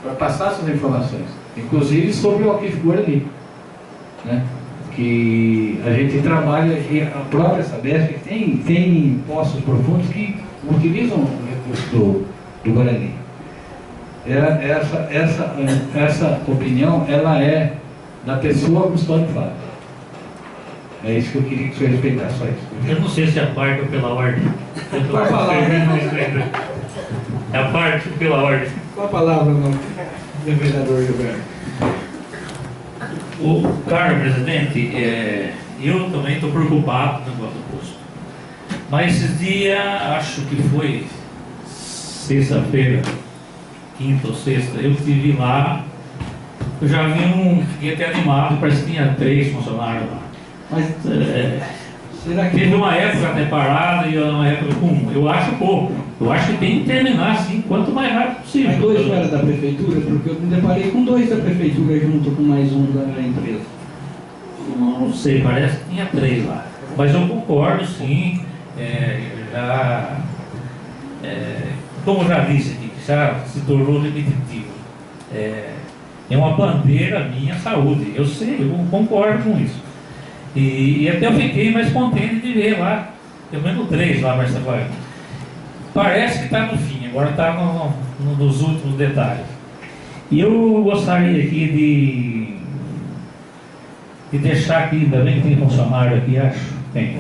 para passar essas informações. Inclusive sobre o Alquif Guarani, né? Que a gente trabalha, a própria Sabesp tem poços profundos que utilizam o recurso do Guarani. Essa opinião, ela é da pessoa Custódio Fábio. É isso que eu queria que o senhor respeitasse, só isso. Eu não sei se é a parte ou pela ordem. Qual a palavra? É a parte ou pela ordem. Qual a palavra, do vereador Gilberto? Caro presidente, eu também estou preocupado com o negócio do posto. Mas esses dias, acho que foi sexta-feira, quinta ou sexta, eu estive lá, eu já vi fiquei até animado, parece que tinha 3 funcionários lá. Mas será que teve uma época até parada e uma época com eu acho pouco. Eu acho que tem que terminar assim, quanto mais rápido possível. Mas 2 não era da prefeitura? Porque eu me deparei com 2 da prefeitura junto com mais um da empresa. Não sei, parece que tinha 3 lá. Mas eu concordo, sim. Como eu já disse aqui, que já se tornou repetitivo. É uma bandeira minha saúde. Eu sei, eu concordo com isso. E até eu fiquei mais contente de ver lá, pelo menos 3 lá, mas parece que está no fim, agora está nos últimos detalhes. E eu gostaria aqui de deixar aqui, ainda bem que tem funcionário aqui, acho, tem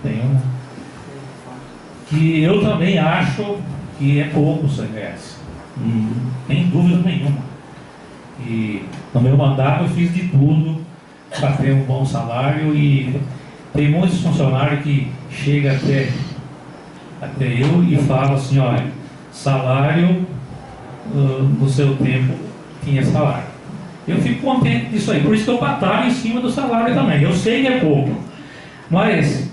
um, que eu também acho que é pouco R$100, sem dúvida nenhuma. E no meu mandato eu fiz de tudo para ter um bom salário e tem muitos funcionários que chegam até eu e falam assim, olha, salário no seu tempo tinha salário. Eu fico contente disso aí, por isso que eu batalho em cima do salário também. Eu sei que é pouco, mas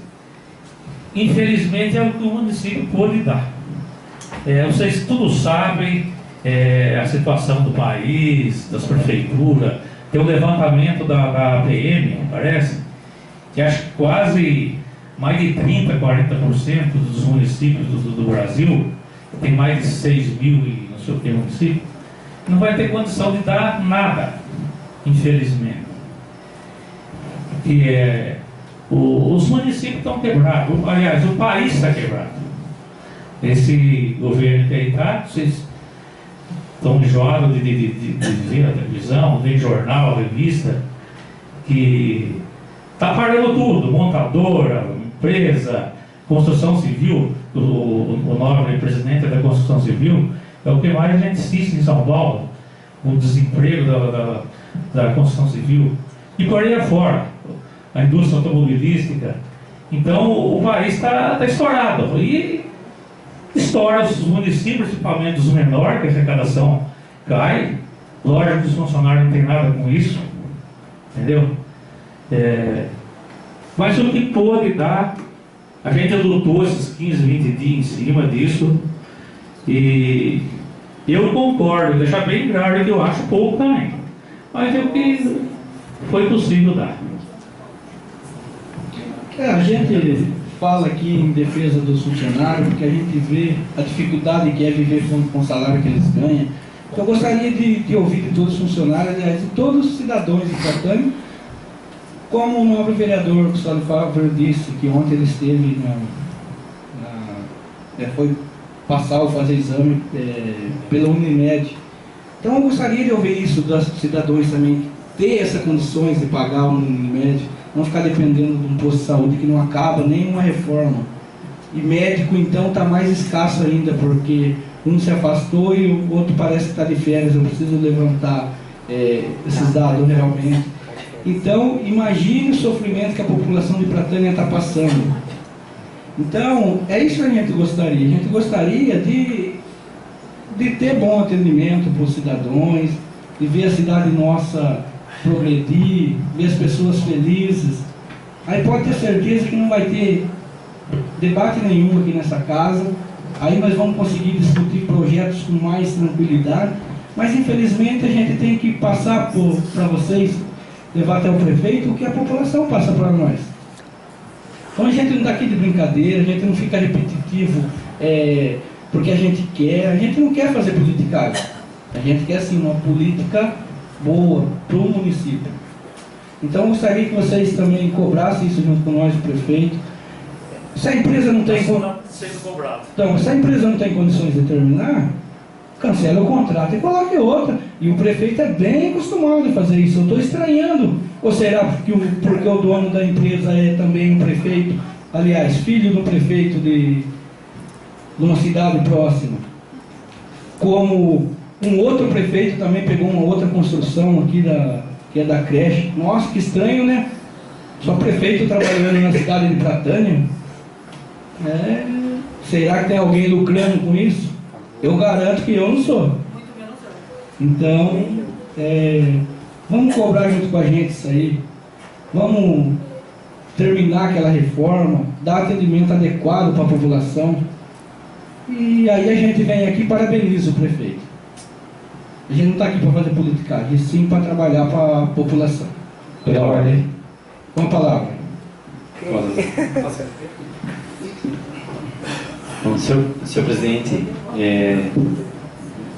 infelizmente é o que o município pode dar. Vocês todos sabem a situação do país, das prefeituras. Tem o levantamento da APM, parece, que acho que quase mais de 30%, 40% dos municípios do Brasil, tem mais de 6 mil e não sei o que município, não vai ter condição de dar nada, infelizmente. E os municípios estão quebrados, aliás, o país está quebrado. Esse governo que aí está, vocês estão enjoados de ver na televisão, de jornal, revista, que está parando tudo, montadora, empresa, construção civil, o nobre presidente da construção civil, é o que mais a gente assiste em São Paulo, o desemprego da construção civil, e por aí afora, a indústria automobilística. Então o país está estourado, e estoura os municípios, principalmente os menores, que a arrecadação cai. Lógico que os funcionários não tem nada com isso, entendeu? Mas o que pôde dar, a gente lutou esses 15, 20 dias em cima disso, e eu concordo, deixar bem claro que eu acho pouco também, mas é o que foi possível dar. A gente fala aqui em defesa dos funcionários, porque a gente vê a dificuldade que é viver com o salário que eles ganham, Então, eu gostaria de ouvir de todos os funcionários, aliás, de todos os cidadãos de Pratânia, como o nobre vereador Gustavo Fávaro disse, que ontem ele esteve foi passar ou fazer exame pela Unimed. Então, eu gostaria de ouvir isso dos cidadãos também, ter essas condições de pagar uma Unimed, não ficar dependendo de um posto de saúde que não acaba nenhuma reforma. E médico, então, está mais escasso ainda, porque um se afastou e o outro parece que está de férias. Eu preciso levantar esses dados realmente. Então, imagine o sofrimento que a população de Pratânia está passando. Então, é isso que a gente gostaria. A gente gostaria de ter bom atendimento para os cidadãos, de ver a cidade nossa progredir, ver as pessoas felizes. Aí pode ter certeza que não vai ter debate nenhum aqui nessa casa. Aí nós vamos conseguir discutir projetos com mais tranquilidade. Mas infelizmente a gente tem que passar para vocês, levar até o prefeito o que a população passa para nós. Então a gente não está aqui de brincadeira, a gente não fica repetitivo porque a gente não quer fazer politicagem. A gente quer sim uma política boa para o município. Então eu gostaria que vocês também cobrassem isso junto com nós, o prefeito. Se a empresa não tem então, se a empresa não tem condições de terminar, cancela o contrato e coloque outra. E o prefeito é bem acostumado a fazer isso. Eu estou estranhando. Ou será porque o dono da empresa é também um prefeito, aliás, filho do prefeito de uma cidade próxima? Como um outro prefeito também pegou uma outra construção aqui que é da creche. Nossa, que estranho, né? Só prefeito trabalhando na cidade de Pratânia. Será que tem alguém lucrando com isso? Eu garanto que eu não sou. Então, vamos cobrar junto com a gente isso aí. Vamos terminar aquela reforma, dar atendimento adequado para a população. E aí a gente vem aqui e parabeniza o prefeito. A gente não está aqui para fazer politicagem, e sim para trabalhar para a população. Pela ordem. Com a palavra. Bom, senhor presidente,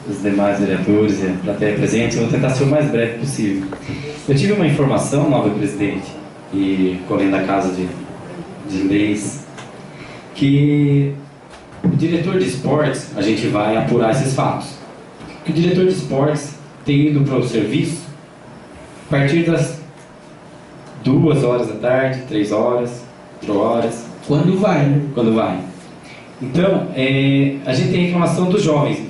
os demais vereadores e a plateia presente, eu vou tentar ser o mais breve possível. Eu tive uma informação, nobre presidente, e correndo da Casa de Leis, que o diretor de esportes, a gente vai apurar esses fatos, que o diretor de esportes tem ido para o serviço a partir das 2 horas da tarde, 3 horas, 4 horas. Quando vai, né? Quando vai. Então, a gente tem a informação dos jovens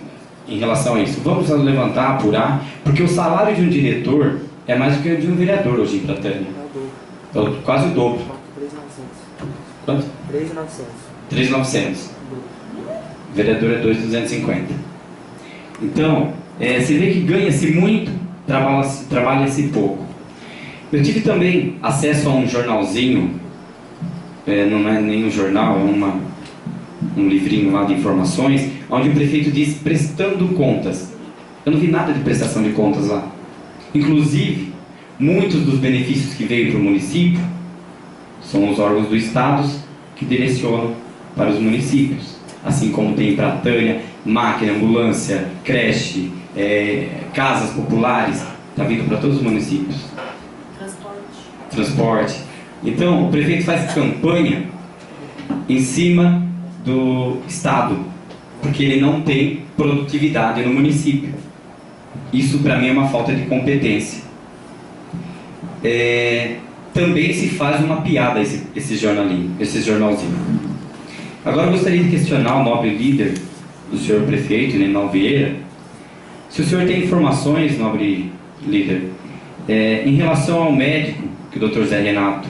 em relação a isso. Vamos levantar, apurar, porque o salário de um diretor é mais do que o de um vereador hoje em Pratânia. Então, quase o dobro. 3.900. Quanto? 3.900. 3.900. O vereador é 2.250. Então, você vê que ganha-se muito, trabalha-se pouco. Eu tive também acesso a um jornalzinho, não é nenhum jornal, é um livrinho lá de informações, onde o prefeito diz prestando contas. Eu não vi nada de prestação de contas lá. Inclusive, muitos dos benefícios que veio para o município são os órgãos do Estado que direcionam para os municípios. Assim como tem em Pratânia, máquina, ambulância, creche, casas populares, está vindo para todos os municípios. Transporte. Então, o prefeito faz campanha em cima do Estado, porque ele não tem produtividade no município. Isso, para mim, é uma falta de competência. Também se faz uma piada esse jornalzinho. Agora, eu gostaria de questionar o nobre líder, o senhor prefeito, Nenal Vieira, se o senhor tem informações, nobre líder, em relação ao médico, que o Dr. Zé Renato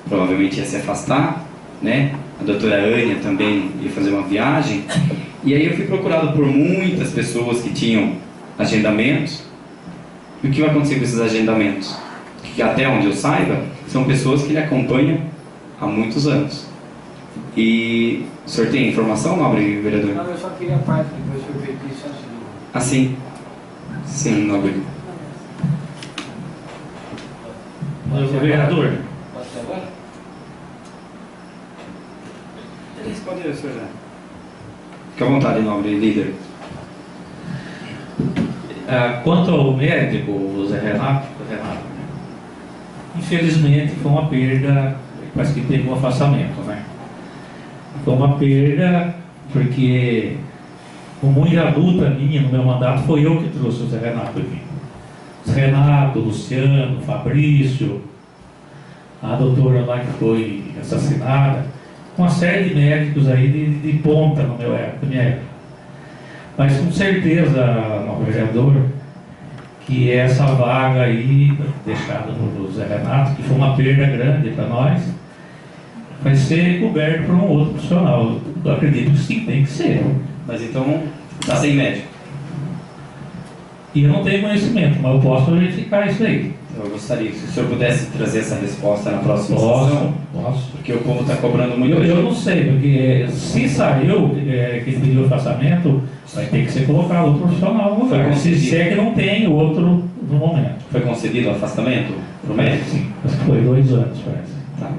provavelmente ia se afastar, né? A doutora Ania também ia fazer uma viagem, e aí eu fui procurado por muitas pessoas que tinham agendamentos. E o que vai acontecer com esses agendamentos? Que até onde eu saiba, são pessoas que ele acompanham há muitos anos. E o senhor tem informação, nobre vereador? Não, eu só queria a parte depois que eu vi isso antes do... Ah, sim. Sim, nobre. Vereador. Pode ser agora? Responder, senhor. Fique à vontade, nobre líder. Quanto ao médico, o Zé Renato, infelizmente foi uma perda, parece que teve um afastamento, né? Foi uma perda porque, com muita luta minha no meu mandato, foi eu que trouxe o Zé Renato aqui. O Zé Renato, o Luciano, o Fabrício, a doutora lá que foi assassinada, uma série de médicos aí de ponta na minha época. Mas com certeza, nosso vereador, que essa vaga aí, deixada no Zé Renato, que foi uma perda grande para nós, vai ser coberto por um outro profissional. Eu acredito que sim, tem que ser. Mas então, está sem médico? E eu não tenho conhecimento, mas eu posso verificar isso aí. Eu gostaria que o senhor pudesse trazer essa resposta na próxima sessão. Posso. Porque o povo está cobrando muito. Eu não sei, porque se saiu que pediu afastamento, vai ter que ser colocado outro profissional no lugar. Se é que não tem outro no momento. Foi concedido o afastamento para o médico? Sim, acho que foi 2 anos, parece. Tá.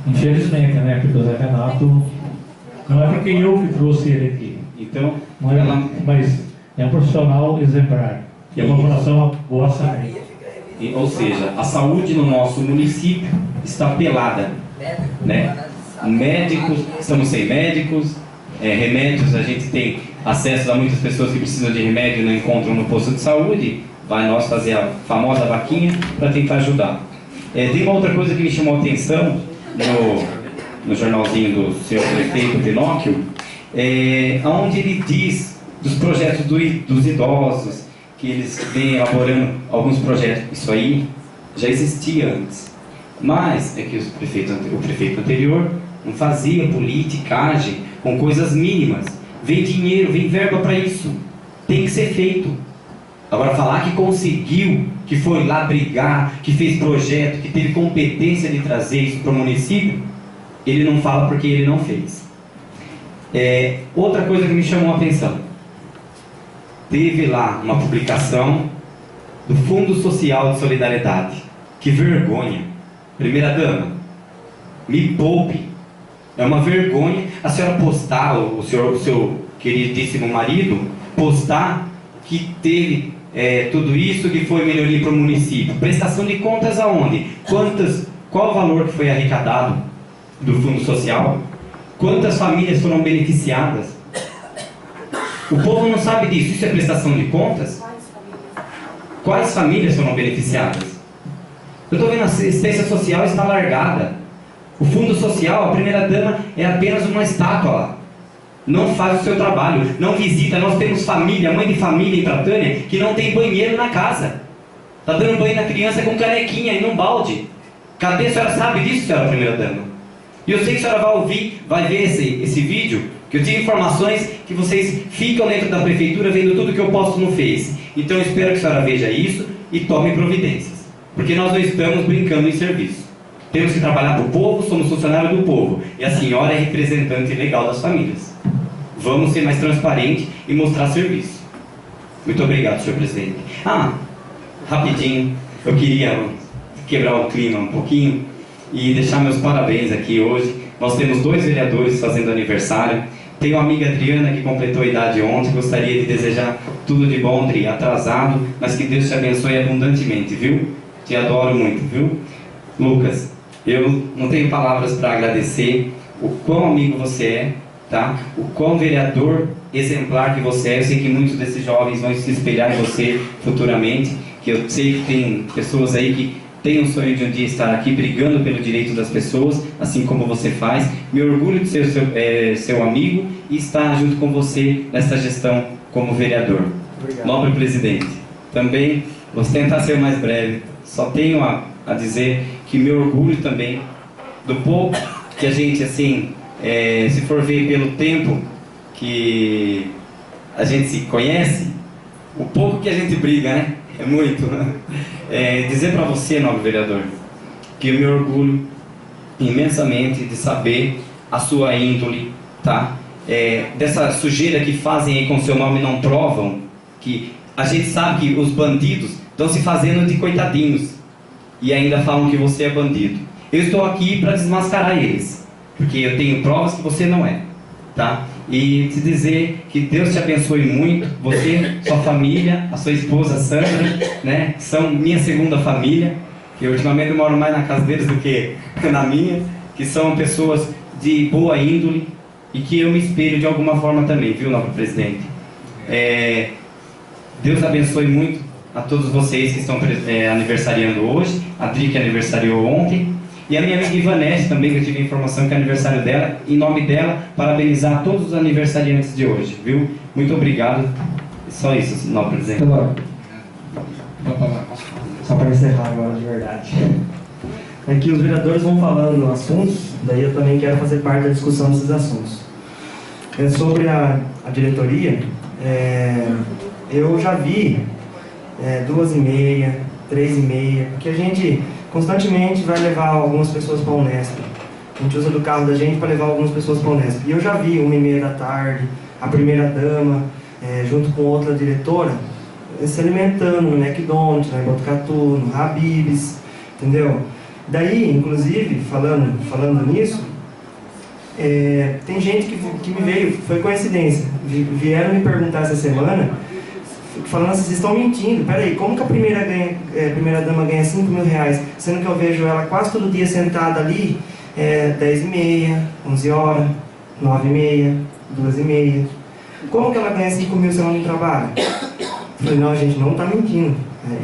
Infelizmente, né? Porque o Zé Renato, não é porque eu que trouxe ele aqui. Então, não é, mas é um profissional exemplar. E a população gosta dele. Ou seja, a saúde no nosso município está pelada, né? Médicos, estamos sem médicos, remédios, a gente tem acesso a muitas pessoas que precisam de remédio e não encontram no posto de saúde, vai nós fazer a famosa vaquinha para tentar ajudar. Tem uma outra coisa que me chamou a atenção no jornalzinho do senhor prefeito Pinóquio, onde ele diz dos projetos dos idosos, que eles vêm elaborando alguns projetos. Isso aí já existia antes. Mas é que o prefeito anterior não fazia politicagem com coisas mínimas. Vem dinheiro, vem verba para isso. Tem que ser feito. Agora, falar que conseguiu, que foi lá brigar, que fez projeto, que teve competência de trazer isso para o município, ele não fala porque ele não fez. Outra coisa que me chamou a atenção. Teve lá uma publicação do Fundo Social de Solidariedade. Que vergonha. Primeira dama, me poupe. É uma vergonha a senhora postar, o seu queridíssimo marido, postar que teve tudo isso, que foi melhoria para o município. Prestação de contas aonde? Qual o valor que foi arrecadado do Fundo Social? Quantas famílias foram beneficiadas? O povo não sabe disso. Isso é prestação de contas? Quais famílias foram beneficiadas? Eu estou vendo a assistência social está largada. O fundo social, a primeira-dama, é apenas uma estátua lá. Não faz o seu trabalho, não visita. Nós temos família, mãe de família em Pratânia, que não tem banheiro na casa. Está dando banho na criança com canequinha e num balde. Cadê? A senhora sabe disso, senhora primeira-dama? E eu sei que a senhora vai ver esse vídeo, que eu tive informações que vocês ficam dentro da prefeitura vendo tudo que eu posto no Face. Então eu espero que a senhora veja isso e tome providências. Porque nós não estamos brincando em serviço. Temos que trabalhar para o povo, somos funcionários do povo. E a senhora é representante legal das famílias. Vamos ser mais transparentes e mostrar serviço. Muito obrigado, senhor presidente. Rapidinho, eu queria quebrar o clima um pouquinho e deixar meus parabéns aqui hoje. Nós temos 2 vereadores fazendo aniversário. Tenho a amiga Adriana que completou a idade ontem. Gostaria de desejar tudo de bom, Adri, atrasado, mas que Deus te abençoe abundantemente, viu? Te adoro muito, viu? Lucas, eu não tenho palavras para agradecer o quão amigo você é, tá? O quão vereador exemplar que você é. Eu sei que muitos desses jovens vão se espelhar em você futuramente, que eu sei que tem pessoas aí que têm um sonho de um dia estar aqui brigando pelo direito das pessoas, assim como você faz. Me orgulho de ser seu amigo e estar junto com você nessa gestão como vereador. Obrigado. Nobre presidente, também vou tentar ser mais breve. Só tenho a dizer que me orgulho também do pouco que a gente, assim, se for ver pelo tempo que a gente se conhece, o pouco que a gente briga, né? É muito. Dizer para você, nobre vereador, que eu me orgulho imensamente de saber a sua índole, tá? Dessa sujeira que fazem aí com seu nome não provam, que a gente sabe que os bandidos estão se fazendo de coitadinhos e ainda falam que você é bandido. Eu estou aqui para desmascarar eles, porque eu tenho provas que você não é, tá? e te dizer que Deus te abençoe muito, você, sua família, a sua esposa Sandra, né, são minha segunda família, que ultimamente eu moro mais na casa deles do que na minha, que são pessoas de boa índole e que eu me espelho de alguma forma também, viu, nobre presidente? Deus abençoe muito a todos vocês que estão aniversariando hoje, a Dri que aniversariou ontem, e a minha amiga Ivanete também, que eu tive a informação que é aniversário dela. Em nome dela, parabenizar todos os aniversariantes de hoje, viu? Muito obrigado. Só isso, nobre presidente. Só para encerrar agora de verdade. É que os vereadores vão falando assuntos, daí eu também quero fazer parte da discussão desses assuntos. Sobre a diretoria, eu já vi 2,5, 3,5, porque a gente constantemente vai levar algumas pessoas para a Unesp. A gente usa do carro da gente para levar algumas pessoas para a Unesp. E eu já vi 1h30 da tarde, a primeira-dama, junto com outra diretora, se alimentando no McDonald's, no Botucatu, no Habib's, entendeu? Daí, inclusive, falando nisso, tem gente que me veio, foi coincidência, vieram me perguntar essa semana, falando assim, vocês estão mentindo, peraí, como que a primeira-dama ganha 5 mil reais, sendo que eu vejo ela quase todo dia sentada ali, 10h30, 11 horas, 9h30, 2h30, como que ela ganha 5 mil se ela não trabalha? Eu falei, não, a gente não está mentindo,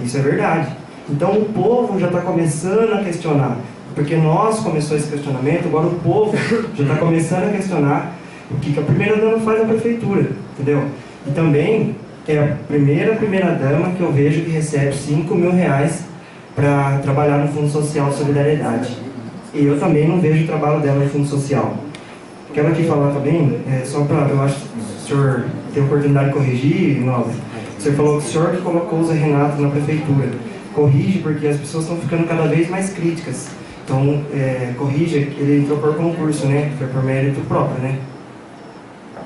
isso é verdade. Então o povo já está começando a questionar, porque nós começou esse questionamento, agora o povo já está começando a questionar o que a primeira-dama faz na prefeitura, entendeu? E também é a primeira-dama que eu vejo que recebe 5 mil reais para trabalhar no Fundo Social de Solidariedade. E eu também não vejo o trabalho dela no Fundo Social. Quero aqui falar também, só para, eu acho que o senhor tem a oportunidade de corrigir, nobre. O senhor falou que o senhor que colocou o Zé Renato na prefeitura. Corrige, porque as pessoas estão ficando cada vez mais críticas. Então, corrige, ele entrou por concurso, né? Foi por mérito próprio, né?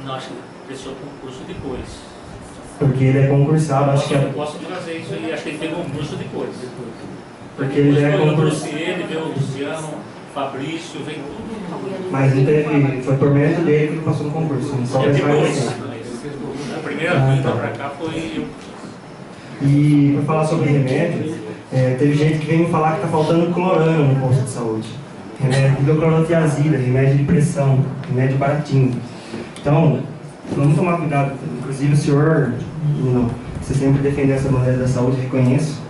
Não, acho que prestou concurso depois. Porque ele é concursado, acho que Eu posso trazer isso aí, acho que ele pegou concurso depois. Porque ele é concursado. concursado. Ele, veio o Luciano, Fabrício, veio tudo. Mas não teve, foi por mérito dele que ele passou no concurso, não só Depois. A primeira vinda para cá foi eu. E para falar sobre remédio, teve gente que veio me falar que está faltando clorano no posto de saúde. Remédio de hidroclorotiazida, remédio de pressão, remédio baratinho. Então, vamos tomar cuidado. Inclusive o senhor, você sempre defendeu essa bandeira da saúde, reconheço.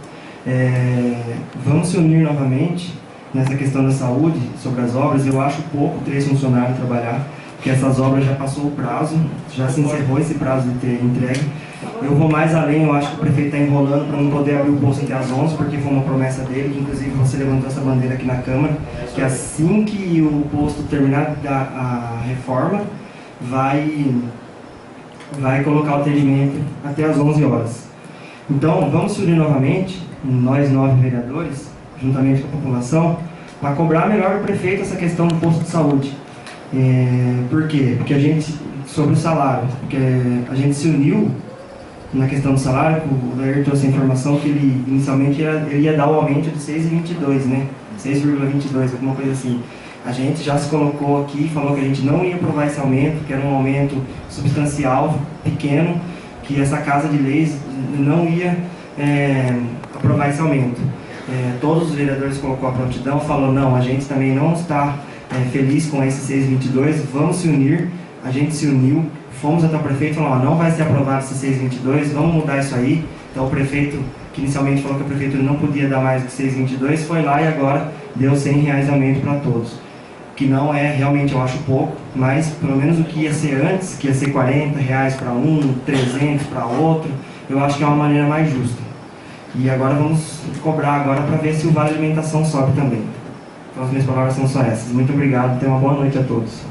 Vamos se unir novamente nessa questão da saúde, sobre as obras. Eu acho pouco 3 funcionários trabalhar, porque essas obras já passou o prazo, já se encerrou esse prazo de ter entregue. Eu vou mais além, eu acho que o prefeito está enrolando para não poder abrir o posto até às 11, porque foi uma promessa dele, que inclusive você levantou essa bandeira aqui na Câmara, que assim que o posto terminar a reforma, vai colocar o atendimento até às 11 horas. Então, vamos se unir novamente, nós 9 vereadores, juntamente com a população, para cobrar melhor do prefeito essa questão do posto de saúde. Por quê? Porque a gente, sobre o salário, porque a gente se uniu na questão do salário, o Dair trouxe a informação que ele inicialmente ele ia dar o aumento de 6,22, né? 6,22, alguma coisa assim. A gente já se colocou aqui, falou que a gente não ia aprovar esse aumento, que era um aumento substancial, pequeno, que essa Casa de Leis não ia aprovar esse aumento. Todos os vereadores colocou a prontidão, falou, não, a gente também não está feliz com esse 6,22, vamos se unir. A gente se uniu, fomos até o prefeito e falou, não vai ser aprovado esse 6,22, vamos mudar isso aí. Então o prefeito, que inicialmente falou que a prefeitura não podia dar mais do que 6,22, foi lá e agora deu R$100 de aumento para todos. Que não é, realmente eu acho pouco, mas pelo menos o que ia ser antes, que ia ser R$40 para um, 300 para outro, eu acho que é uma maneira mais justa. E agora vamos cobrar agora para ver se o vale alimentação sobe também. Então as minhas palavras são só essas. Muito obrigado, tenha uma boa noite a todos.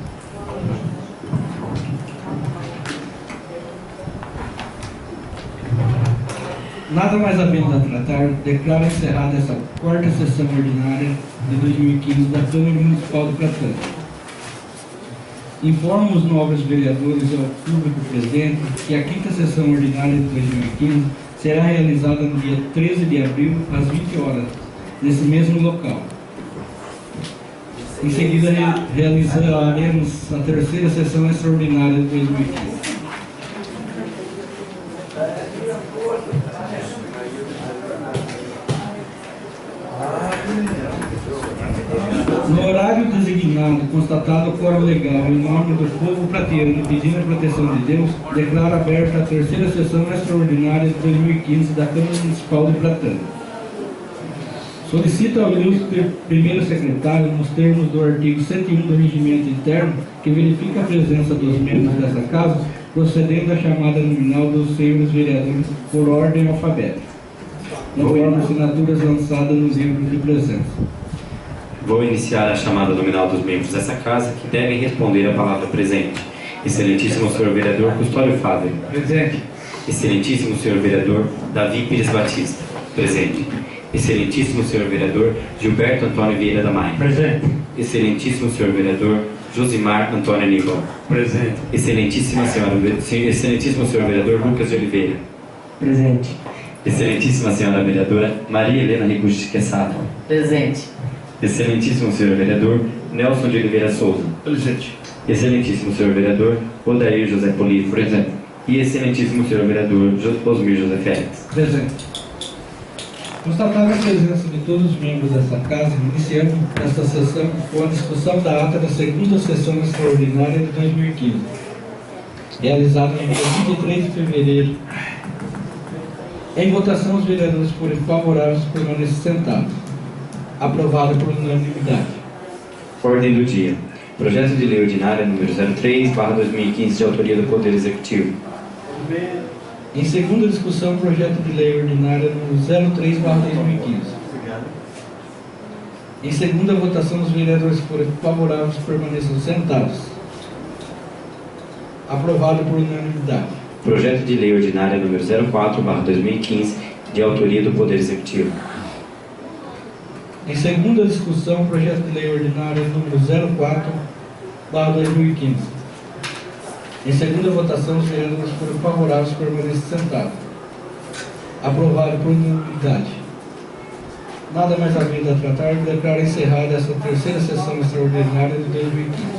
Nada mais havendo a tratar, declaro encerrada essa 4ª sessão ordinária de 2015 da Câmara Municipal de Pratânia. Informo os nobres vereadores e ao público presente que a 5ª sessão ordinária de 2015 será realizada no dia 13 de abril, às 20 horas, nesse mesmo local. Em seguida, realizaremos a terceira sessão extraordinária de 2015. No horário designado, constatado o quórum legal em nome do povo pratiano pedindo a proteção de Deus, declaro aberta a terceira sessão extraordinária de 2015 da Câmara Municipal de Pratânia. Solicito ao ilustre primeiro secretário, nos termos do artigo 101 do Regimento Interno, que verifique a presença dos membros dessa Casa, procedendo à chamada nominal dos senhores vereadores por ordem alfabética, conforme assinaturas lançadas nos livros de presença. Vou iniciar a chamada nominal dos membros dessa Casa, que devem responder à palavra presente. Excelentíssimo senhor vereador Custódio Fábio. Presente. Excelentíssimo senhor vereador Davi Pires Batista. Presente. Excelentíssimo senhor vereador Gilberto Antônio Vieira da Maia. Presente. Excelentíssimo senhor vereador Josimar Antônio Aníbal. Presente. Excelentíssimo senhor vereador Lucas de Oliveira. Presente. Excelentíssima senhora vereadora Maria Helena Riguchi Quesada. Presente. Excelentíssimo senhor vereador Nelson de Oliveira Souza. Presente. Excelentíssimo senhor vereador Odair José Polido. Presente. E excelentíssimo senhor vereador Osmir José Félix. Presente. Constatada a presença de todos os membros desta Casa, iniciando esta sessão com a discussão da ata da segunda sessão extraordinária de 2015, realizada no dia 23 de fevereiro. Em votação, os vereadores forem favoráveis permaneçam sentados. Aprovado por unanimidade. Ordem do dia. Projeto de Lei Ordinária número 03/2015, de autoria do Poder Executivo. Em segunda discussão, projeto de lei ordinária número 03/2015. Em segunda votação, os vereadores forem favoráveis permaneçam sentados. Aprovado por unanimidade. Projeto de Lei Ordinária número 04/2015, de autoria do Poder Executivo. Em segunda discussão, projeto de lei ordinária número 04/2015. Em segunda votação, os vereadores foram favoráveis permaneçam sentados. Aprovado por unanimidade. Nada mais havendo a tratar, declaro encerrada essa terceira sessão extraordinária de 2015.